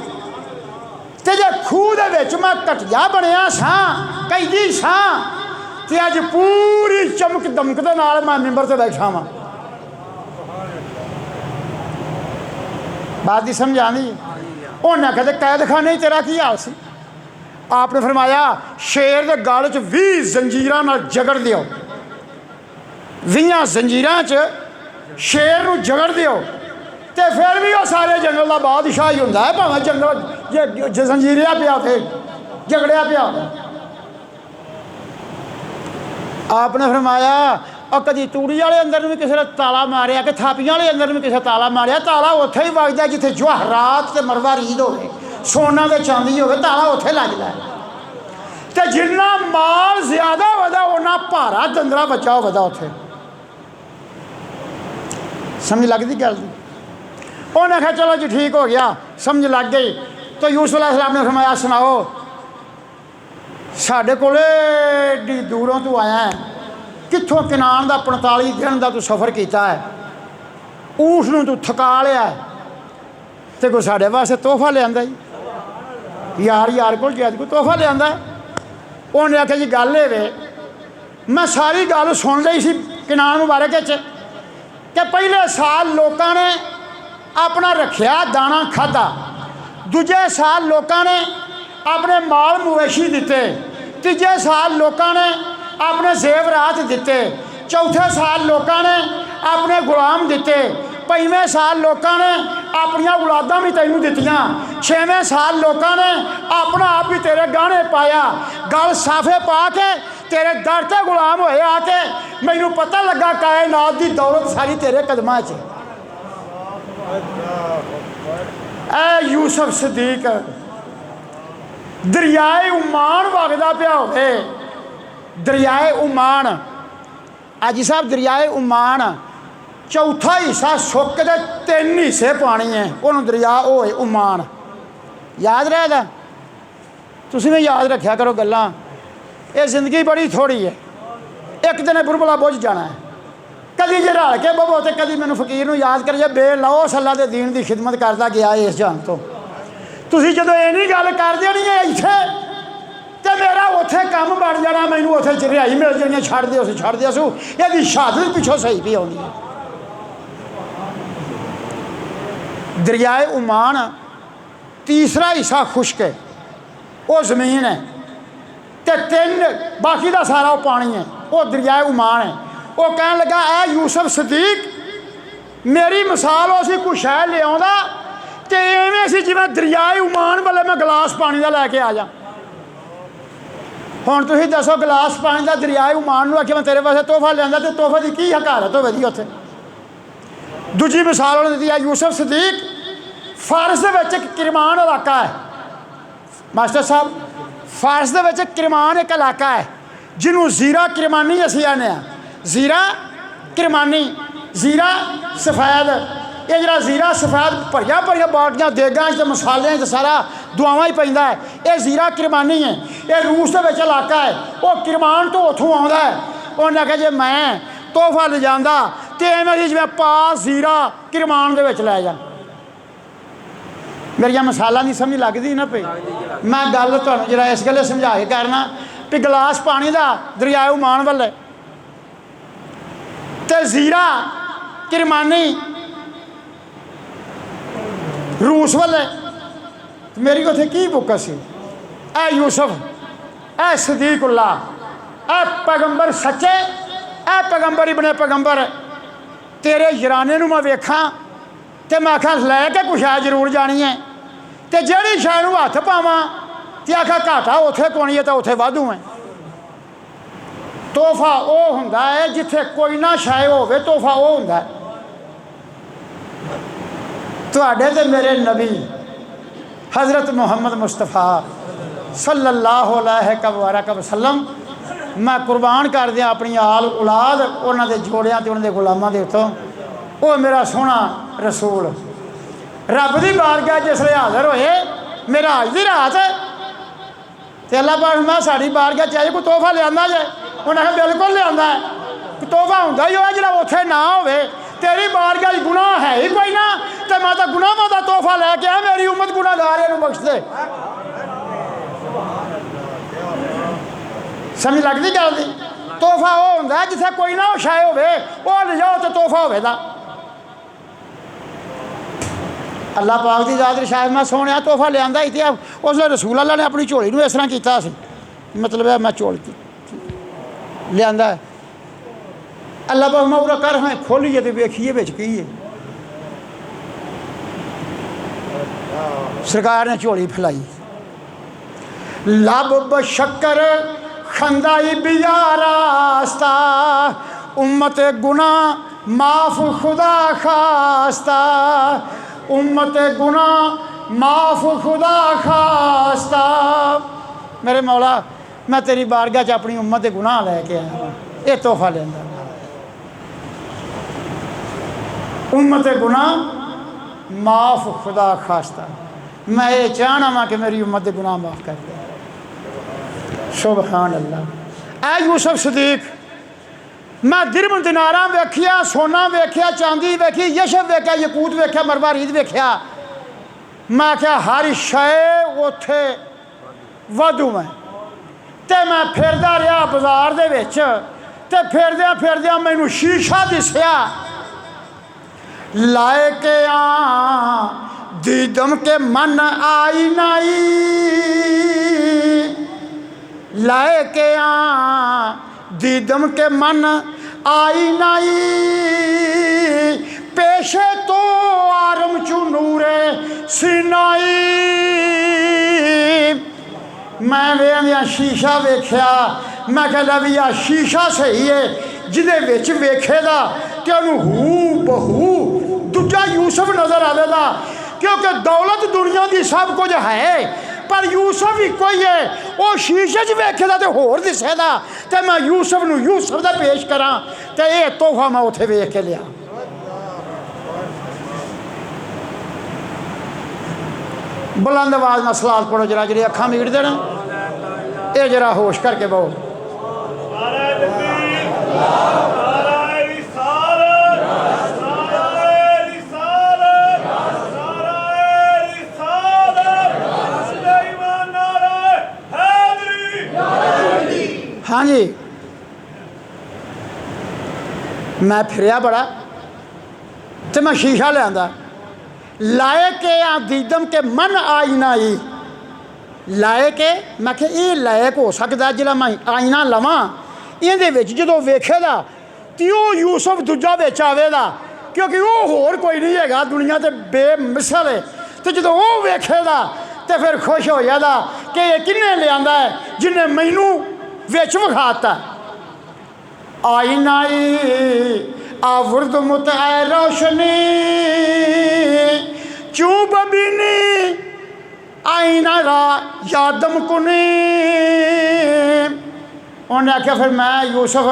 तो जे खूह दे विच मैं घटिया बनया सा, कैदी सा, तो अज पूरी चमक दमक दे नाल मैं मिंबर से बैठा वां। बात की समझ आनी? उन्हें कहते कैद खाने तेरा की हाल सी? आपने फरमाया शेर के गल च 20 जंजीरां नाल जगड़ दिओ, 20 जंजीरां च शेर नूं जगड़ दिओ, तो फिर भी वो सारे जंगल का बादशाह ही होंदा है, भावें जंगल जंजीरिया पिया थे झगड़िया पिया। आपने फरमाया और कभी तूड़ी वाले अंदर भी किसी ने ताला मारिया कि थापियां वाले अंदर भी किसी ताला मारिया, ताला उत्थे ही वजदा जिथे जवाहरात ते मरवा रीद होवे, सोना ते चांदी होवे, ताला उत्थे लगदा है। ते जिन्ना माल ज्यादा होदा उन्ना भारा दंदरा बच्चा होदा उत्थे। समझ लगदी गल? उन्हें आख्या चलो जी ठीक हो गया, समझ लग गई। तो यूसुफ अलैहिस्सलाम ने फरमाया सुनाओ साढ़े को एडी दूरों तू आया है, कित्थों किनान का 45 दिन का तू सफ़र किया है, ऊठ नूं तू थका लिया है, तो कोई साढ़े वास्ते तोहफा लिया जी? यार यार को गया कोई तोहफा लिया? उन्हें आख्या जी गल ये वे, मैं सारी गल सुन ली सी किनान मुबारक कि पहले साल लोगों ने अपना रखिया दाना खाधा, दूजे साल लोगों ने अपने माल मवेशी दिते, तीजे साल लोगों ने अपने जेवरात दिते, चौथे साल लोगों ने अपने गुलाम दिते, पंजवें साल लोगों ने अपनिया औलादां भी तैनूं दित्तियां, छेवें साल लोगों ने अपना आप भी तेरे गाहने पाया, गल साफे पा के तेरे दर ते गुलाम होए आके मैनू पता लगा कायनात की दौलत सारी तेरे कदमां च। ऐ यूसुफ सदीक दरियाए उमान वगदा पिया होवे, दरियाए उमान आजी साहब दरियाए उमान चौथा हिस्सा सुक के 3 हिस्से पानी है, उन्होंने दरिया होए उमान। याद रहेगा, तुसीं भी याद रखा करो गल्लां, ये जिंदगी बड़ी थोड़ी है, एक दिन बुरबला बुझ जाना है। कभी जे रल के बवो तो कभी मैनू फकीर नूं याद करिए, बेलौस अल्लाह दे दीन की खिदमत करता गया इस जान तो। तुसीं जदों ये नहीं गल कर देनी है इत्थे तो मेरा उत्थे काम बन जाना, मैनू उत्थे रिहाई मिल जानी, छड्ड दिओ सू, इहदी शहादत पिछों सही पई आउंदी है। दरियाए उमान तीसरा हिस्सा खुश्क है, वो जमीन है, तो 3 बाकी का सारा वो पानी है, वो दरियाए उमान है। वो कह लगा ऐ यूसुफ सदीक मेरी मिसाल उसी कुछ शह लिया तो इवें सी जिवें दरियाए उमान वाले मैं गिलास पानी का लैके आ जा। हुण तुसीं दसो गिलास पानी का दरियाए उमान नूं आखिया मैं तेरे वास्ते तोहफा लिया तो तोहफे की की हकारत होवेगी उत्थे। दूजी मिसाल उन्होंने दी है यूसुफ सदीक फारस दे एक किरमान इलाका है, मास्टर साहब फारस दे किरमान एक इलाका है जिन्हों जीरा किरमानी असीं आने आ, जीरा किरमानी, जीरा सफैद, ये जरा जीरा सफैद भरिया भरिया बाल्टियां देगां च मसालियां च सारा दुआवां ही पैंदा है, ये जीरा किरमानी है, ये रूस दे विच इलाका है। वो किरमान तो उत्थों आउंदा है, उन्हें आख्या जे मैं तोहफा ले जांदा तो इवें जिवें पास जीरा किरमान दे विच लै जा। मेरिया मिसालां दी समझ लगदी ना पई, मैं गल तुहानूं जरा इस गल्ले समझा के करना भी गिलास पानी का दरियाए उमान वाले ते जीरा किरमानी रूस वाले, मेरी उत्थे की बुक सी। ऐ यूसुफ ऐ सदीकुल्लाह ऐ पैगंबर सच्चे, ऐ पैगंबर ही बने पैगंबर, तेरे जराने नूं मैं वेखां तो मैं आखा लैके कुछ है जरूर जानी है, तो जिहड़ी शै नूं हत्थ पावां तो आखा घाटा उत्थे कोनी है तो उत्थे वाधू है। तोहफा वो हुंदा है जिथे कोई ना शै होवे, तोहफा वो हुंदा है। तुहाडे ते मेरे नबी हज़रत मुहम्मद मुस्तफा सल्लल्लाहु अलैहि वसल्लम मैं कुर्बान कर दिया अपनी आल औलाद उन्हां दे जोड़ियां ते उन्हां दे गुलामां दे उत्तों, वो मेरा सोहना रसूल रब की बारगाह जिसले हाज़र होए मेरा अज की रात तो अल्लाह पाक मैं साड़ी बारगाह चाहिए कोई तोहफा लिया जे, उन्हें आखिया बिल्कुल लिया है, तोहफा होंदा ही हो जो उत्थे ना होवे, तेरी बारगाह गुनाह है ही कोई ना, तो मैं तो गुनाहों का तोहफा लैके आया, मेरी उम्मत गुनाहगार नूं बख्श दे। समझ लगती गल दी, तोहफा वो होंदा जिथे कोई ना शै होवे, वो ले जाओ तो तोहफा होवेगा। अल्लाह पाक की ज़ात शायद मैं सोने तोहफा लिया ही तो उसने रसूल अल्लाह ने अपनी झोली में इस तरह किया, मतलब है मैं झोल लिया अल्लाह पाक मैं पूरा कर हाँ खोलीए तो वेखिए बिच की है। सरकार ने झोली फैलाई, लब बशक्कर खंदाई बिया रास्ता, उम्मत गुना माफ खुदा खास्ता, उम्मत गुना माफ खुदा खास्ता। मेरे मौला मैं तेरी बारगाह च अपनी उम्मत के गुनाह लैके आया, ये तोहफा लेंदा, उम्मत गुनाह माफ खुदा खास्ता, मैं ये चाहना वा कि मेरी उम्मत के गुनाह माफ कर दे। सुभान अल्लाह। ऐ यूसुफ सदीक मैं दिरम दिनारा वेखिया, सोना वेख्या, चांदी वेखी, यशब वेख्या, यकूत वेख्या, मरवारीद वेख्या, मैं क्या हर शै उत्थे वाधू है। तो मैं फिरदा रहा बाजार दे विच, ते फिरदियां फिरदियां मैनू शीशा दिसिया, लाए के दीदम के मन आई नाई, लाए के दीदम के मन आई नाई, पेशे तो आरम चू नूरे सिनाई। मैं वे शीशा वेख्या, मैं कहला भी आ शीशा सही है जिदे विच वेखेगा कि उन्होंने हू बहू दूजा यूसुफ नज़र आवेगा, क्योंकि दौलत दुनिया की सब कुछ है पर यूसुफ एको ही है। वो शीशे च वेखेगा तो होर दिसेगा, तो मैं यूसुफ नूं यूसुफ दा पेश करा, तो यह तोहफा मैं उत्थे वेख के लिया। बुलंद आवाज नाल सलात पढ़ो जरा, जी अखा मीट देना, ये जरा होश करके बहु। हाँ जी, मैं फिरया बड़ा तो मैं शीशा लिया, लाए के दीदम के मन आईना ही, लाए के मैं क्या ये लायक हो सकता जिला मैं आईना लवां, ये जो वेखेगा तो वो यूसुफ दूजा बिच आवेगा, क्योंकि वो होर कोई नहीं है दुनिया से बेमिसल है। तो जो वो वेखेगा तो फिर खुश हो जाएगा कि ये किन्ने लिया है जिन्हें मैनू विच विखाता। आईनाई आवुर्द मुत ऐ रोशनी चूब बीनी आईना रा यादम कुनी। उन्हें आख्या फिर मैं यूसुफ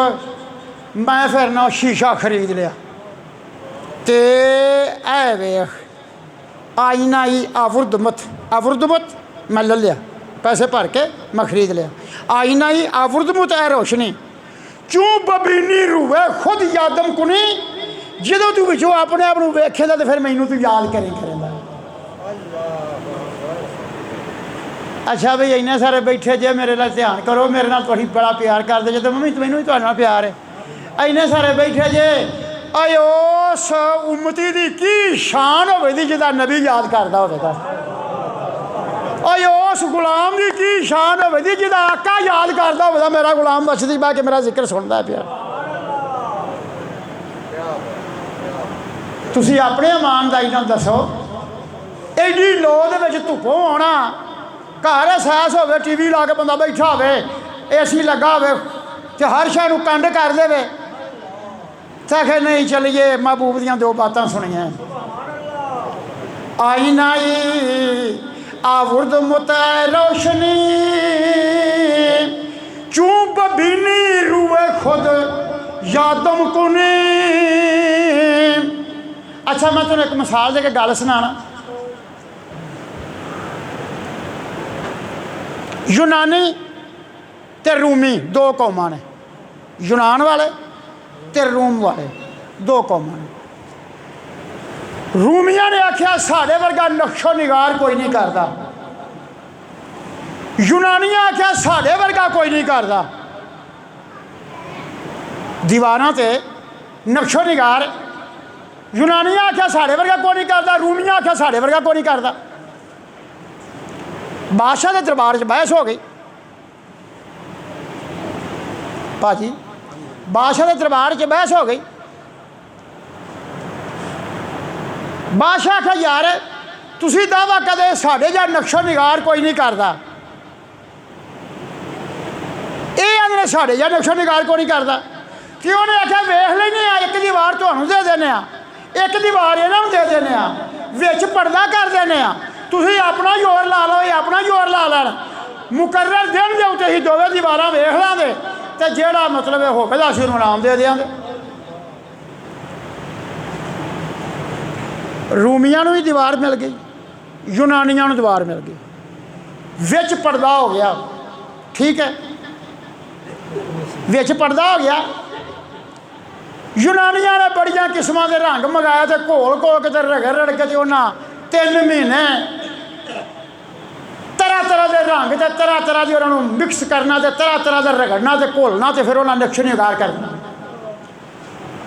मैं फिर ना शीशा खरीद लिया, तो ऐ वेख आईना ही आवुर्दमत मैं ले लिया, पैसे भर के मैं खरीद लिया। आईना ही आवुर्दमत है रोशनी चू बबीनी रूवे खुद यादम कुनी, जो तू विचों अपने आप को वेखेगा तो फिर मैनू तू याद करेगा। अच्छा भाई इन्ने सारे बैठे जे मेरे नाल ध्यान करो, मेरे नाल तुसीं बड़ा प्यार करदे जे, तो मम्मी मैनू भी तुहाडे नाल प्यार है। इन्ने सारे बैठे जे अय उस उम्मती दी की शान होवेगी जिहदा नबी याद करदा होवेगा, अय उस गुलाम की की शान होवेगी जिहदा आका याद करदा होवेगा। मेरा गुलाम बचदी बह के मेरा जिक्र सुनदा पिया। तुसीं अपने ईमानदारी नाल दसो, एडी लो दे विच धुप्पों आउणा, घर एहसास होवे टीवी ला के बंदा बैठा होवे, एसी लगा होवे ते हर शै नूं कंड कर देवे, तो आखे नहीं चलिए महबूब दियां दो बातां सुनिए। आईनाई आवुर्द मुत रोशनी चूब बीनी रूए खुद यादम कुनी। अच्छा मैं तुहानूं एक मिसाल दे के गल सुनाना। यूनानी ते रूमी दो कौमां ने, यूनान वाले ते रूम वाले दो कौमां ने। रूमिया ने आख्या साढ़े वर्गा नक्शो निगार कोई नहीं करता, यूनानिया आख्या साढ़े वर्गा कोई नहीं करता। दीवारां ते नक्शो निगार यूनानिया आख्या साढ़े वर्गा कोई नहीं करता, रूमिया आख्या साढ़े वर्गा कोई नहीं करता। बादशाह के दरबार च बहस हो गई। भाजी बादशाह के दरबार च बहस हो गई। बादशाह आखा यार तुसी दावा कदे साढ़े जा नक्शो निगार कोई नहीं करता, ये आदमी साढ़े जा नक्शो निगार कोई नहीं करता। कि उन्हें आख्या वेख लेने एक दीवार तुहानूं दे देने, एक दीवार इन्हों दे देने, विच पर्दा कर देने, तुसी अपना जोर ला लो, ये अपना जोर ला लैन, मुकर्रर दिन के उत्ते ही दोवें दीवारां वेख लांगे, तो जेड़ा मतलब होगा असीं उहनूं इनाम दे देंगे। रूमिया भी दीवार मिल गई, यूनानिया दीवार मिल गई, विच पर्दा हो गया। ठीक है, विच पर्दा हो गया। यूनानिया ने बड़िया किस्मां के रंग मंगाए, तो घोल घोल के रगड़ रड़ के उन्हें 3 महीने तरह तरह के रंग तो तरह तरह की उन्होंने मिक्स करना, तो तरह तरह का रगड़ना, तो घोलना, तो फिर उन्हें नक्शो निगार करना।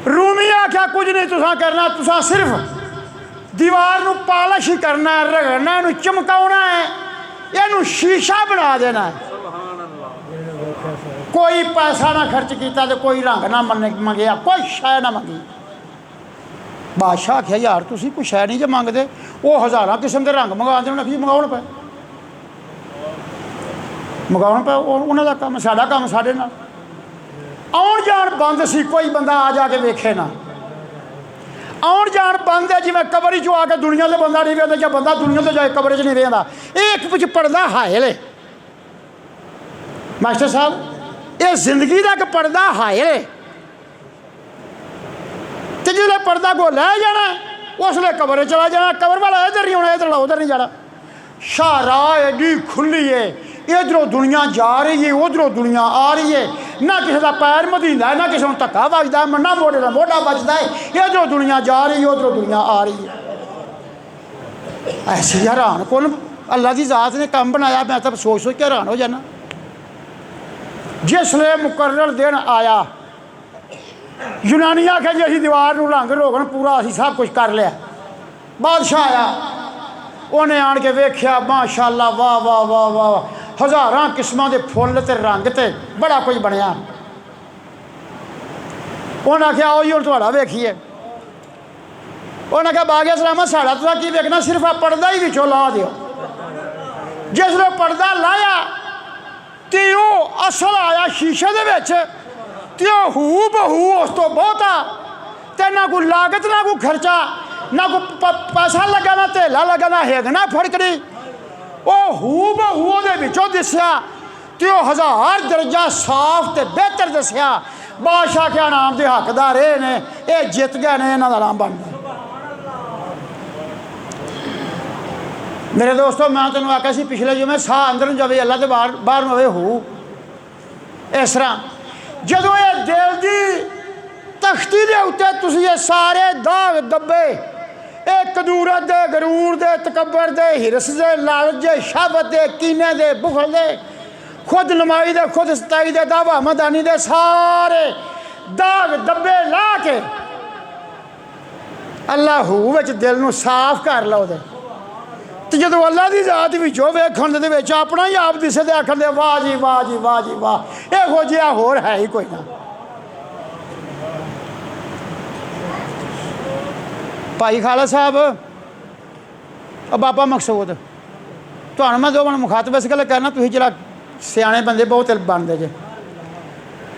रूमिया आख्या कुछ नहीं तुसा करना, तुसा सिर्फ दीवार नूं पालिश ही करना है, रगड़ना, इनू चमकाउणा है, इनू शीशा बना देना है। कोई पैसा ना खर्च किया तो कोई रंग ना मंगया, कोई शै ना मंगी। बादशाह आख्या यार तुसी कोई शै नहीं जो मंगते, वो हज़ारां किस्म के रंग मंगा देने, की मंगाउण पे मंगाउण पे, उन्हां दा काम, साडा काम साडे नाल। आउण जाण बंद सी, कोई बंदा आ जाके वेखे ना। आउण जाण बंद है, जिवें कबर चो आके दुनिया से बंदा नहीं वेंदा, जां बंदा दुनिया तो जाए कबर च नहीं वेंदा। एक पिछ पर्दा हायल है मास्टर साहब, ये जिंदगी का एक पर्दा हायल है। तो जिसले पर्दा को लै जाना उसले कबर चला जाना, कबर वाला इधर नहीं होना, इधर उधर नहीं जाना। शाहराह एडी खुली है, इधरों दुनिया जा रही है, उधरों दुनिया आ रही है, ना किसी का पैर मधींदा है, ना किसी को धक्का बजदा है, ना मोढे का मोढा बजदा है। इधरों दुनिया जा रही है, उधरों दुनिया आ रही है। ऐसी हैरान कौन अल्लाह की ज़ात ने काम बनाया, मैं तो सोच सोच के हैरान हो जाना। जिसले मुकर्रर दिन आया, यूनानी आखे जी असीं दीवार नूं रंग रोगन पूरा असीं सब कुछ कर लिया। बादशाह आया, उन्हें आन के वेख्या, माशाअल्लाह वाह वाह वाह वाह, हज़ारां किस्मां दे फुल ते रंग ते बड़ा कुछ बनया। उन्हें आख्या आओ जी हुण तुहाड़ा वेखिए। उन्हें आख्या बागे सलामा साड़ा तुसां की वेखना, सिर्फ आ पर्दा ही विचों ला दिओ। जिसले पर्दा लाया तो वह असल आया शीशे दे विच, तो हू बहू उस तो बहुता, तो ना कोई लागत ना कोई खर्चा, ना कोई पैसा लगा, ना धेला लगा, ना हिग ना फड़कड़ी। वह हू बहू दे विचों दिसिया, तो 1000 दर्जा साफ तो बेहतर दसिया। बादशाह क्या नाम के हकदार ये ने, ये जित गए ने, इन्हों का नाम बन गया। मेरे दोस्तों मैं तेन आख्या सी पिछले जुमे, साह अंदर नूं जावे अल्लाह तो बाहर होवे हू। इस तरह जदों ये दिल की तख्ती के उत्ते तुसीं ये सारे दाग दब्बे, ये कदूरत दे, गरूर दे, तकबर दे, हिरस दे, लालच दे, शहवत दे, कीने दे, बुखल दे, खुद नुमाई दे, खुद सताई दे, दावा मदानी दे, सारे दाग दब्बे ला के अल्लाह हू विच दिल नूं साफ कर लो दे। तो जो अल्लाह की जात विचों वेखण दे विच अपना ही आप दिसे ते आखण दे वाह जी वाह जी वाह जी वाह, इहो जिहा होर है ही कोई ना। भाई खाला साहब और बाबा मकसूद, तुहानूं मैं 2 मिनट मुखातब इस गल करना, तुसीं जरा सियाणे बंदे बहुत बनदे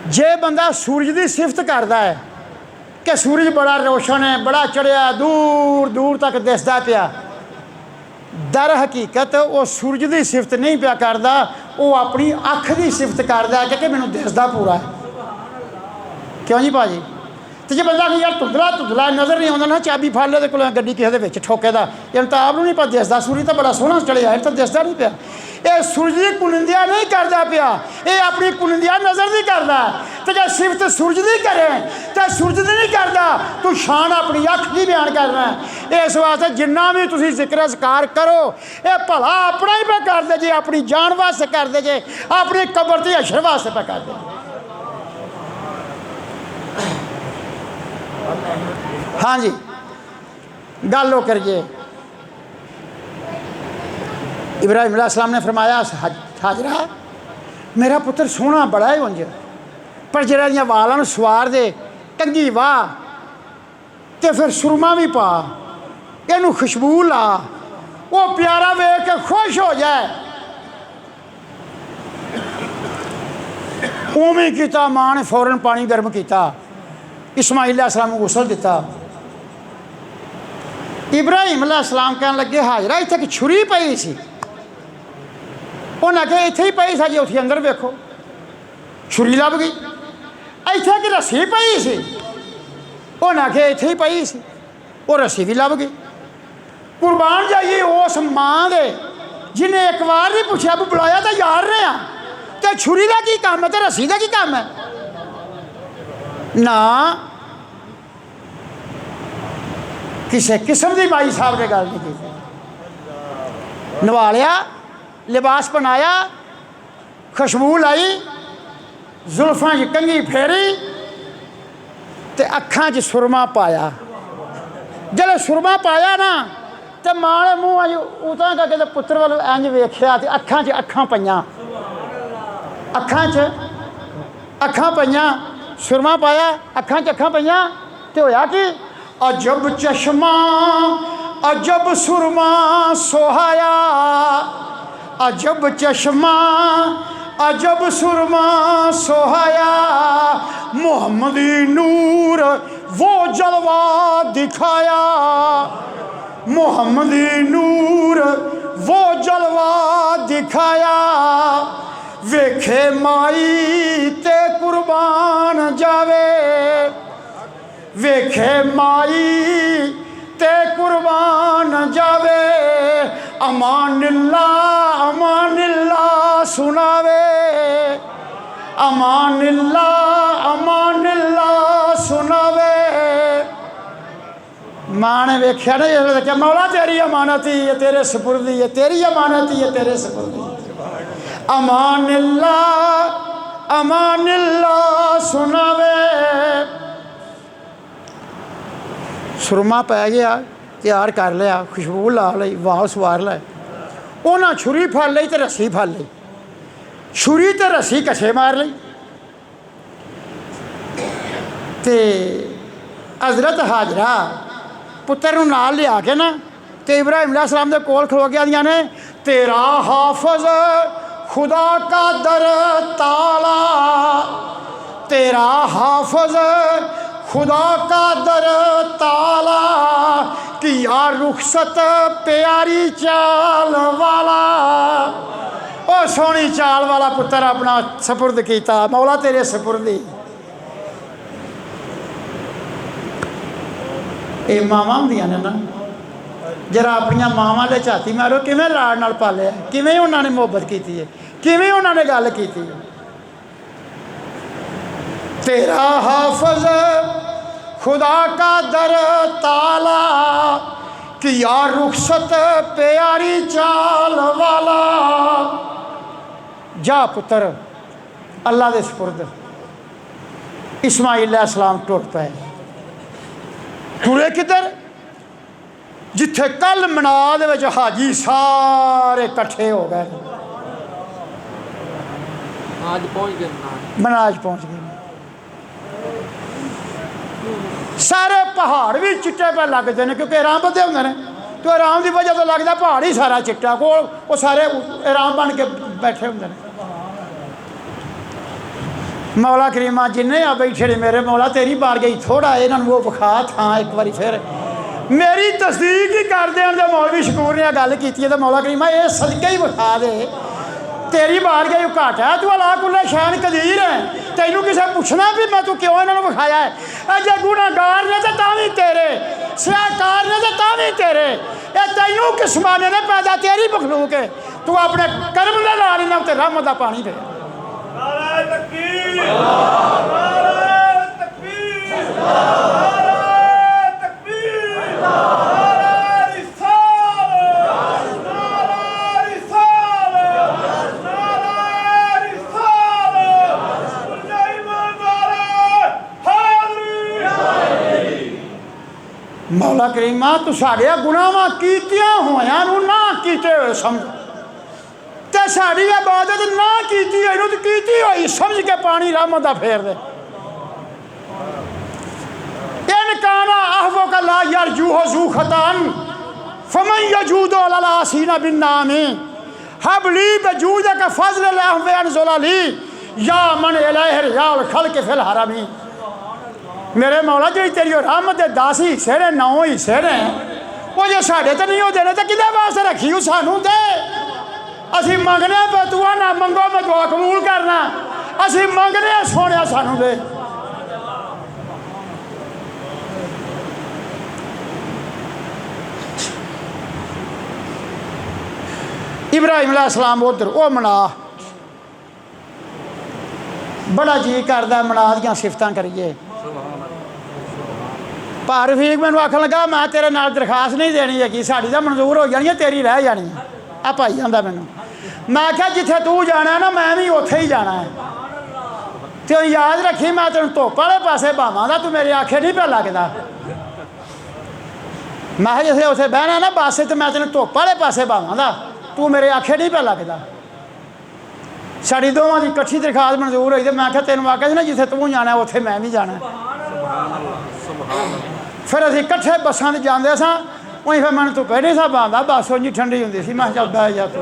जे बंदा सूरज की सिफत करता है कि सूरज बड़ा रोशन है, बड़ा चढ़िया, दूर दूर तक दिसदा पिया, दर हकीकत वो सूरज की सिफत नहीं पिया करता, वो अपनी अख की सिफत करता है कि मैनूं दिसदा पूरा है। क्यों जी भाजी? तो जो बंदा यार धुंधला धुंधला नज़र नहीं आता ना, चाबी फड़ ले को गड्डी किसी के ठोकेदा, इन तो आप नहीं पता दिसदा, सूरज तो बड़ा सोहना चढ़िया, इन तो दिसदा नहीं पिया। ये सूरज की कुनिंदिया नहीं करता पिया, ये अपनी कुनिंदिया नज़र नहीं करता। तो जो सिफत सूरज की करें तो सूरज की नहीं करता, तू शान अपनी अख की बयान करना है। इस वास्ते जिन्ना भी तुसीं जिक्र अज़कार करो, ये भला अपना ही पे कर दे जे, अपनी जान वास्ते कर दे जे, अपनी कबर ते हशर वास्ते पे कर दे। हाँ जी, गल करिए। इब्राहिम अलैहिस्सलाम ने फरमाया हाजरा मेरा पुत्र सोहना बड़ा है उंज, पर जरा दियां वालां नूं सवार दे, कंघी वाह ते फिर सुरमा भी पा, इनू खुशबू ला, वो प्यारा वेख के खुश हो जाए। उवें किया, मां ने फौरन पानी गर्म किया, इस्माइल अलैहिस्सलाम को गुसल दिता। इब्राहिम अलैहिस्सलाम कहने लगे हाजरा इत्थे एक छुरी पई सी। उन्हें आख्या इत्थे ही पई सी जी, उत्थे अंदर वेखो, छुरी लभ गई। इत्थे एक रस्सी पई सी, उन्हें आख्या इत्थे ही पई सी, वो रस्सी भी लभ गई। कुर्बान जाइए उस मां दे जिन्हें एक बार नहीं पूछा, बुलाया तो यार ने आ, तो छुरी का की काम है, तो रस्सी का की काम है ना। किसी किस्म की भाई साहब ने गल नहीं की। नवालिया, लिबास पहनाया, खुशबू लाई, जुल्फां च कंघी फेरी, तो अखां च सुरमा पाया। जब सुरमा पाया ना तो मां ने मूँह अज उतां करके तो पुत्र वाल इंज वेख्या तो अखां च अखां पईयां, अखां च अखां पईयां, सुरमा पाया अखां च अखां पईयां तो होया कि अजब चश्मा अजब सुरमा सोहाया, अजब चश्मा अजब सुरमा सोहाया, मोहम्मदी नूर वो जलवा दिखाया, मोहम्मदी नूर वो जलवा दिखाया, वेखे माई ते कुर्बान जावे, वेखे माई ते कुर्बान जावे, अमानिल्ला अमानिल्ला सुनावे, अमानिल्ला अमानिल्ला सुनावे। मां ने वेख्या ना जिसले देखा मौला तेरी अमानत ही है तेरे सपुर्दी है, तेरी अमानत ही है तेरे सपुर्दी, अमानिल्ला अमानिल्ला सुनावे। सुरमा पै गया, तैयार कर लिया, खुशबू ला ली, वाल सवार लै, उन्हें छुरी फड़ ली तो रस्सी फड़ ली, छुरी तो रस्सी कछे मार ली। ते हज़रत हाजरा पुत्र नाल लिया के ना तो इब्राहिम अलैहिस्सलाम दे कोल खलो के आदियां ने तेरा हाफज खुदा का दर ताला, तेरा हाफज खुदा का दर ताला, किया रुखसत प्यारी चाल वाला। ओ सोहनी चाल वाला पुत्र अपना सपुर्द किया, मौला तेरे सपुर्दी। ये मावां होंदियां ने ना, जरा अपनियां मावां दे झाती मारो किवें लाड़ नाल पालिया, किवें उन्होंने मुहब्बत की है, किवें उन्होंने गल की है। तेरा हाफज खुदा का दर ताला, किया रुखसत प्यारी चाल वाला। जा पुत्र अल्लाह दे सपुर्द। इस्माइल अलैहिस्सलाम टुर पे, टुरे किधर? जिथे कल मनाद विच हाजी सारे कट्ठे हो गए, आज पहुंच गए, मनाज पहुंच गए। सारे पहाड़ भी चिट्टे पे लगते हैं क्योंकि आराम बदे होंगे ने, तो आराम की वजह तो लगता पहाड़ ही सारा चिट्टा, को वो सारे आराम बन के बैठे होंगे ने। मौला करीमा जिन्ने आ बैठे ने मेरे मौला तेरी बार गई थोड़ा इन्होंने वो विखा था एक बार फिर मेरी तस्दीक ही कर देन। जो मौलवी शकूर ने गल की तो मौला करीमा ये सदके ही विखा दे, तेरी बार गई घट है, तू अला कुल्ला शैन कदीर है, तेनू किसी पूछना भी मैं तू क्यों इन्होंने विखाया है। जे गुनाहगार ने तो भी तेरे, सियाकार ने तो भी तेरे, ये तेनू किस माने ने पैदा तेरी मखलूक है, तू अपने कर्म के नाल इन्हां उत्ते रहमत दा पानी दे। नारे तकबीर, नारे तकबीर, नारे तकबीर, नारे रिसालत, नारे रिसालत, नारे रिसालत, जय नारे हाज़री। मौला करीमा तू साड़िया गुनाहां कीतियां होयां नूं ना कीते होए समझ, ते साड़ी इबादत ना की तो की हुई समझ के पानी रहमत दा फेर दे। इन काना अहवो का ला यरजूह जू खतान फमन यजूदो अला आसीना बिन नामी हबली बजूद का फजल अहवे अनजुलली या मन इलैहि रियाल खल्क फिल हरमी। मेरे मौला जी तेरी रहमत दे 10 हिस्से ने, 9 हिस्से ने, वो जो साढ़े तो नहीं होते ने तो किहदे वास्ते रखी हो सानू दे। असी मंगने पे तू ना मंगो मैं दुआ कबूल करना, असी मंगने सोने सानू दे। इब्राहिम अलैहिस्सलाम उधर वो मना बड़ा जी करदा मना दियां सिफतां करिए। पर रफीक मैनू आखन लगा मैं तेरे नाल दरखास्त नहीं देनी है, साड़ी तो मंजूर हो जानी है, तेरी रह जानी है। आ पाई जाता मैनू, मैं क्या जिथे तू जाना है ना मैं भी उत्थे ही जाना है। तो याद रखी मैं तेन धुप वाले पासे भावांगा, तू मेरे आखे नहीं पे लगता। मैं जिसे उसे बहना ना बस तो मैं तेन धुप वाले पासे भावांगा, तू मेरे आखे नहीं पे लगता। साड़ी दोवां की इकट्ठी दरखास्त मंजूर हुई तो मैं तेन आख्या ना जिथे तू जाना उत्थे मैं भी जाना। फिर असीं इकट्ठे बसां ते जांदे सां, उहीं फिर मैनूं धुप्पे नहीं सा भांदा, बस उंजी ठंडी हुंदी सी। मैं चल बह जा तू,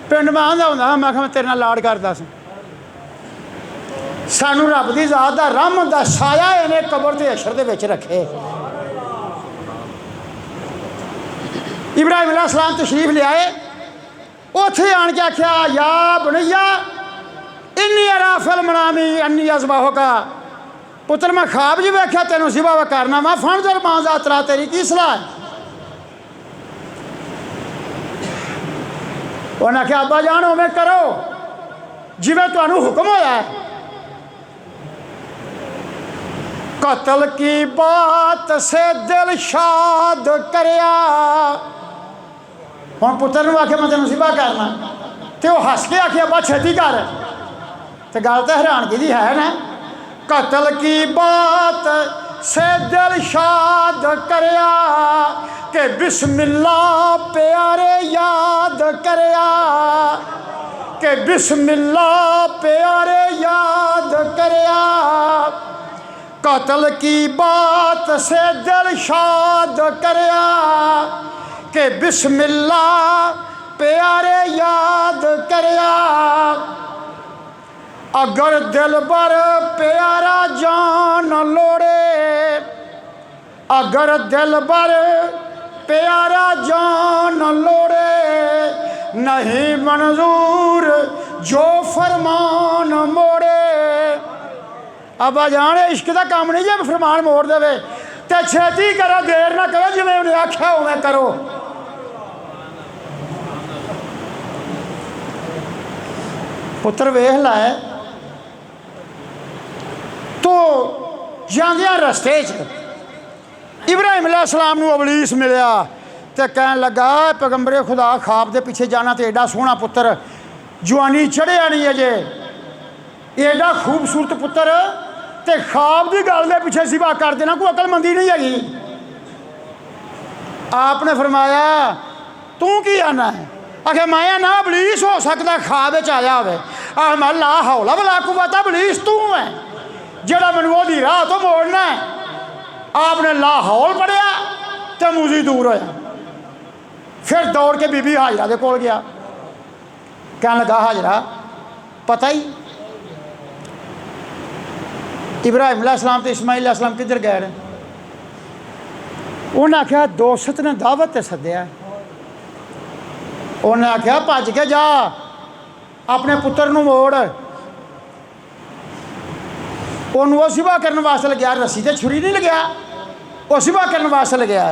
पिंड मैं आंदा हुंदा हा, मैं तेरे नाल लाड़ करदा सी। सानू रब की जात का रहमत का साया इन्हें कबर के अशर के विच रखे। इब्राहिम अलैहिस्सलाम तशरीफ लियाए, उत्थे आन के आख्या या बनैया इन्नी अरा फिल मनामी अन्नी अज़बहुक, पुत्र मैं ख्वाब जी वेख्या तेनों ज़िबा करना वा, फंज़ुर माज़ा तरा, तेरी की सलाह है? उन्हें आख्या अब्बा जान उवें करो जिवें तुहानूं हुक्म होया है। कतल की बात से दिल शाद करया, हम पुत्र नूं आख्या मैं तेनों ज़िबा करना, तो वह हस के आख्या अब्बा छेती कर। तो गल तो हैरानगी दी है ना, कतल की बात से दिल शाद करया कि बिस्मिल्लाह प्यारे याद करया, कि बिस्मिल्लाह प्यारे याद करया। कतल की बात से दिल शाद करया कि बिस्मिल्लाह प्यारे याद करया। अगर दिल बर प्यारा जान लोड़े, अगर दिल बर प्यारा जान लोड़े, नहीं मंजूर जो फरमान मोड़े। अब जाने इश्क का काम नहीं जब फरमान मोड़ दे, तो छेती करो, देर ना करो, जिवें उन्हें आख्या उवें करो। पुत्र वेख लै तो जांदियां रस्ते इब्राहिम अलैहिस्सलाम नूं इबलीस मिलिया तो कहन लगा पैगंबरे खुदा ख्वाब के पीछे जाना तो एडा सोहना पुत्र, जवानी चढ़िया नहीं अजे, एडा खूबसूरत पुत्र तो ख्वाब की गल के पीछे ज़िबा कर देना, कोई अकलमंदी नहीं हैगी। आपने फरमाया तू की आना है? आखे मैं ना इबलीस हो सकता ख्वाब आया होवे। आह मैं ला हौला वला कुव्वता, इबलीस तू है जेड़ा मैनूं ओहदी राह तो मोड़ना है। आपने ला हौल पढ़िया तो मूजी दूर होया, फिर दौड़ के बीबी हाजरा दे कोल गया, कहन लगा हाजरा पता ही इब्राहिम अलैहिस्सलाम तो इस्माइल अलैहिस्सलाम किधर गए ने? उन्हें आख्या दोस्त ने दावत ते सद्या। उन्हें आख्या भज के जा अपने पुत्र नूं मोड़। उन्होंने वो ज़िबा करने वास्ते लग्या, रस्सी ते छुरी नहीं लग्या, वो ज़िबा करने वास्ते लग्या।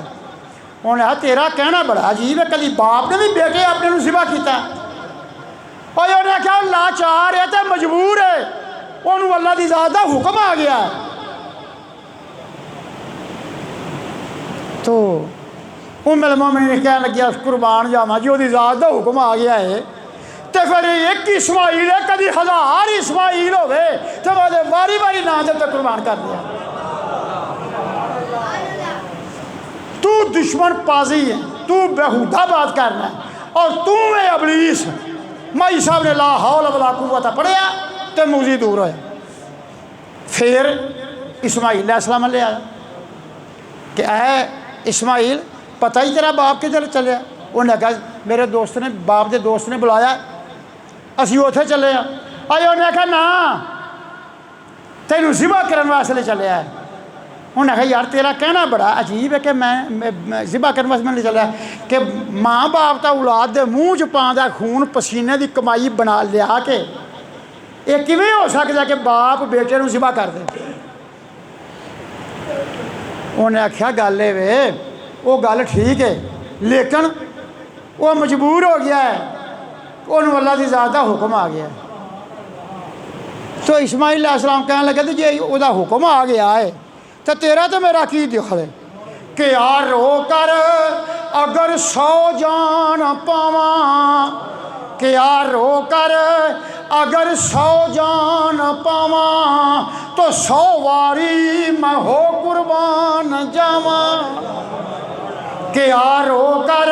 उन्हें कहा तेरा कहना बड़ा अजीब है, कभी बाप ने भी बेटे अपने नूं ज़िबा किया? और उन्हें आख्या लाचार है तो मजबूर है, उन्होंने अल्लाह की ज़ात का हुक्म आ गया। तो उम्मुल मोमिनीन ने कहने लगिया कुर्बान जावा जी, वो ज़ात का हुक्म आ गया है तो फिर एक इस्माइल है, कभी 1000 इस्माइल होवे तो वारी वारी ना जब तक कुर्बान कर दिया। तू दुश्मन पाजी है, तू बेहुदा बात करना है, और तू है इबलीस। माई साहब ने ला हौल वला कुव्वता पढ़िया तो मूजी दूर होया। फिर इस्माइल अलैहिस्सलाम ले आया कि ऐ इस्माइल पता ही तेरा बाप किधर चलिया? उन्हें कहा मेरे दोस्त ने, बाप के दोस्त ने बुलाया, असी उत्थे चले हाँ। अरे उन्हें आख्या ना तेनों ज़िबा करने वास्ते चले है। उन्हें आख्या यार तेरा कहना बड़ा अजीब है कि मैं ज़िबा करने वास्ते नहीं चलिया, कि माँ बाप का औलाद के मूँह च पाँदा खून पसीने की कमाई बना लिया के ये किवें हो सकता कि बाप बेटे नूं ज़िबा कर दे? उन्हें आख्या गल ये वे, वो गल ठीक है लेकिन वो मजबूर हो गया है, उन्होंने अल्लाह की ज़ात का हुक्म आ गया। तो इस्माइल अलैहिस्सलाम कहने लगे तो जे उसका हुक्म आ गया है तो तेरा तो मेरा की दखल है कि यार रो कर अगर 100 जान पावा कि आ रो कर अगर 100 जान पावा तो 100 वारी मैं हो कुर्बान जावा। कि आ रो कर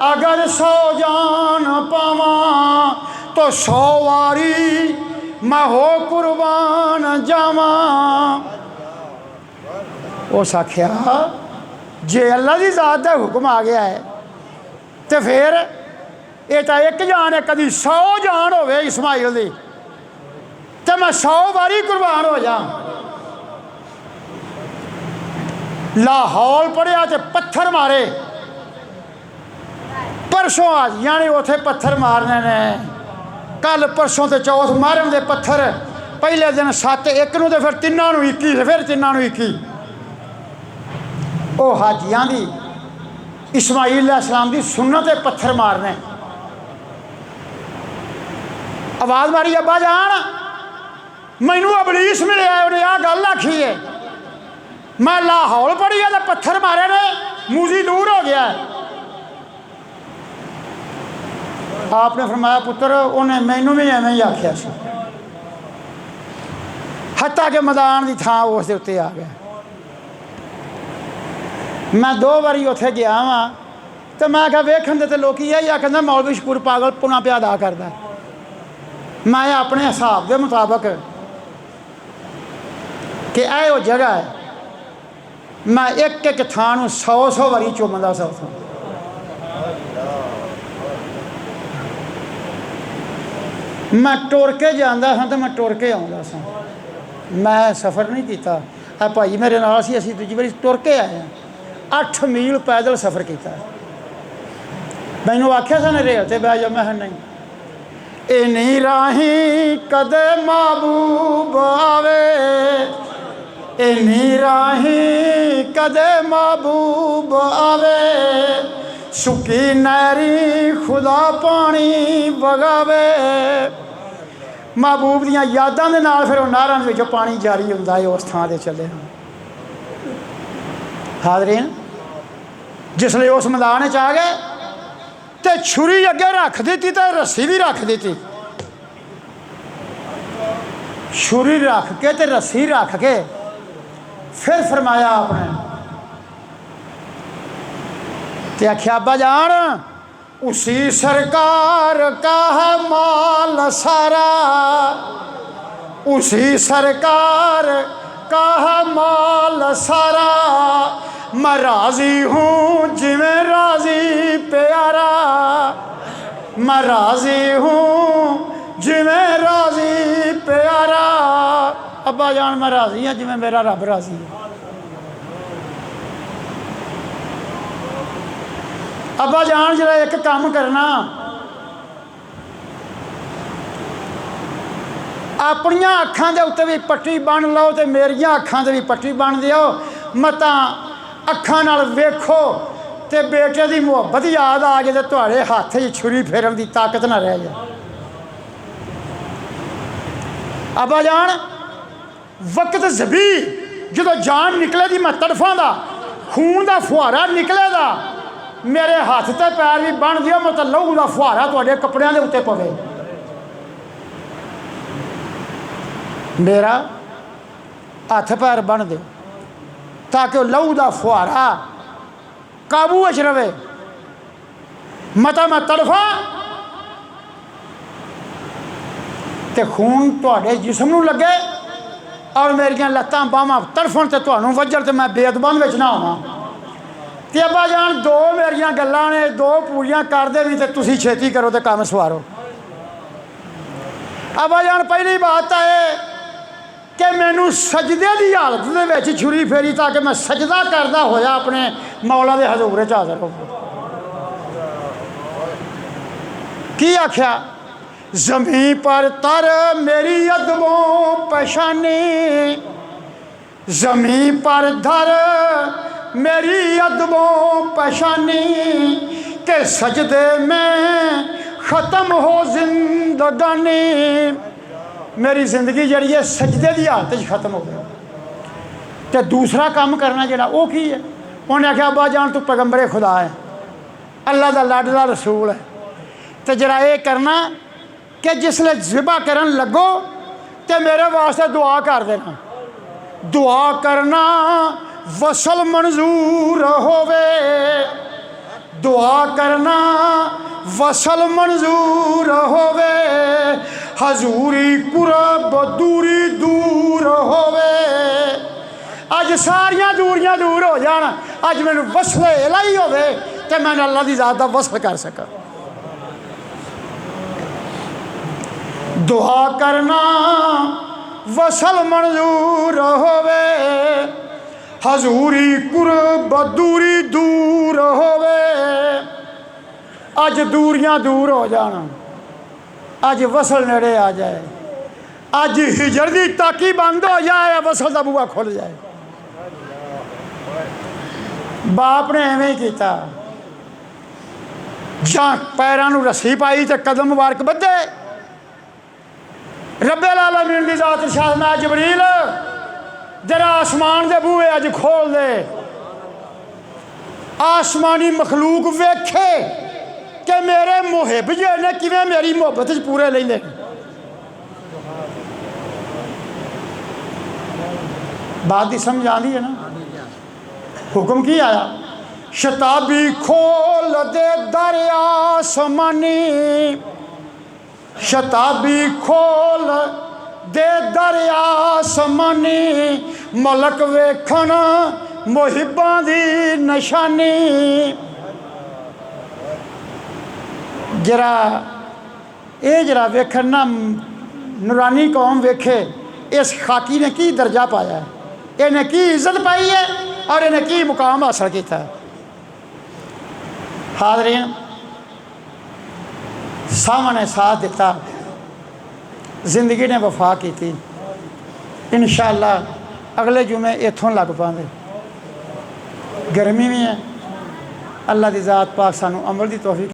अगर 100 जान पावा तो 100 वारी मैं हो कुर्बान जावा। उस आख्या जे अल्लाह की जात का हुक्म आ गया है तो फिर ये तो एक जान है, कभी 100 जान हो इस्माइल की तो मैं 100 वारी कुर्बान हो जा। लाहौल पढ़िया तो पत्थर मारे, परसों आज यानी उथे पत्थर मारने ने, कल परसों तो चौथ मारन दे पत्थर, पहले दिन 7 1 नूं तो फिर 3 नूं 21 फिर 3 नूं 21। वो हाजियां दी इस्माइल अलैहिस्सलाम दी सुन्नत पत्थर मारने। आवाज़ मारी अब्बा जान मैनू अबलीस मिले, उन्हें आ गल आखी है, मैं लाहौल पढ़ी है तो पत्थर मारे ने, मूजी दूर हो गया। आपने फरमाया पुत्र उन्हें मैनू भी एवं ही आख्या सी, हत्ता के मैदान की थां उस उत्ते आ गया। मैं 2 बारी उत्थे गया वा तो मैं क्या वेखन दे लोग यही आखना मौलवी शकूर पागल पुना पिया अदा करता। मैं अपने हिसाब के मुताबक कि यह वो जगह है, मैं एक एक थां 100 वारी चुमदा सा। मैं टुर के जाता हाँ तो मैं टुर के आता सा, मैं सफ़र नहीं किया। भाई मेरे नाल सी, असीं दूजी बारी टुर के आए हैं, 8 मील पैदल सफ़र किया। मैनू आख्या सा रेल ते बह जा, मैं नहीं इन्हीं राही कदे महबूब आवे, इन्हीं राही कदे महबूब आवे, सुकी नहरी खुदा पानी वगावे। महबूब दियां यादां दे नाल फिर नहरां दे विचों पानी जारी हुंदा है, उस थां ते चले। हाज़रीन जिसले उस मैदान च आ गए तो छुरी अगे रख दी तो रस्सी भी रख दी। छुरी रख के तो रस्सी रख के फिर फरमाया आपने ते आख्या अब्बा जान उसी सरकार का है माल सारा, उसी सरकार का है माल सारा, मैं राज़ी हूँ जिमें राज़ी प्यारा, मैं राज़ी हूँ जिमें राज़ी प्यारा। अब्बा जान मैं राज़ी हाँ जिमें मेरा रब राज़ी है। अब्बा जान जरा एक काम करना, अपनियां अखां दे उत्ते भी पट्टी बन लो तो मेरियां अखां दे भी पट्टी बन दिओ, मतां अखां नाल वेखो ते बेटे की मुहब्बत याद आ जाए तो तुहाड़े हत्थ च छुरी फेरन की ताकत ना रह जाए। अब्बा जान वक्त जबी जो जान निकले दी मैं तड़फां दा खून का फुहारा निकले दा, मेरे हत्थ ते पैर भी बन दिओ, मतलब लहू का फुहारा तुहाडे कपड़ियां दे उत्ते पवे। मेरा हत्थ पैर बन दो ताकि लहू का फुहारा काबू च रवे, मता मैं तड़फा तो खून तुहाडे जिस्म नूं लगे और मेरियां लत्तां बाहां तड़फन तो तुहानूं वज्जण ते मैं बेदबंद विच ना होवां। ते अब्बा जान 2 मेरियां गल्लां ने, 2 पूरियां कर दे भी ते तुसीं छेती करो तो काम सवारो। अब्बा जान पहली बात है कि मैनू सजदे की हालत दे विच छुरी फेरी ताकि मैं सजदा करदा होया अपने मौला दे हजूर च हाज़र हो। की आख्या ज़मीं पर तर मेरी अदबों पहचानी, ज़मीं पर धर मेरी अदबों पहचानी, के सजदे में ख़त्म हो जिंदगानी। मेरी जिंदगी जी है सजदे की हालत खत्म हो गई। तो दूसरा काम करना जोड़ा वो की है, उन्हें आख्या अब्बा जान तू पैगंबरे खुदा है, अल्लाह का लाडला रसूल है, तो जरा ये करना कि जिसले ज़िबा करन लगो तो मेरे वास्ते दुआ कर देना। दुआ करना वसल मंजूर होवे, दुआ करना वसल मंजूर होवे, हजूरी कुरब दूरी दूर होवे। अज सारियां दूरियां दूर हो जान, अज मैनू वसले इलाही होवे ते मैं अल्लाह की ज़ात दा वसल कर सका। दुआ करना वसल मंजूर होवे, हजूरी कुरब दूरी दूर होवे। अज दूरियां दूर हो जान, अज वसल नेड़े आ जाए, अज हिजर की ताकी बंद हो जाए, वसल का बूहा खुल जाए। बाप ने एवें ही किया, जां पैरां नूं रस्सी पाई तो कदम मुबारक बधे। रब्बुल आलमीन दी ज़ात इरशाद में जबरील जरा आसमान दे बूहे अज खोल दे, आसमानी मखलूक वेखे कि मेरे मुहिब जे ने किवें मेरी मुहब्बत च पूरे लैंदे। बात की समझ आती है ना। हुक्म की आया, शताबी खोल दे दरिया आसमानी, शताबी खोल दे दरिया आसमानी, मलक वेखन मुहिबां दी निशानी। जरा ये जरा वेखन ना, नूरानी कौम वेखे इस खाकी ने की दर्जा पाया है, इन्हें की इज्जत पाई है और इन्हें की मुकाम हासिल किया है। हाज़रीन सामने साथ दिता, जिंदगी ने वफा की थी। इंशाअल्लाह अगले जुमे इत्थों लग पाएंगे। गर्मी भी है, अल्लाह की ज़ात पाक सानू अमल की तौफीक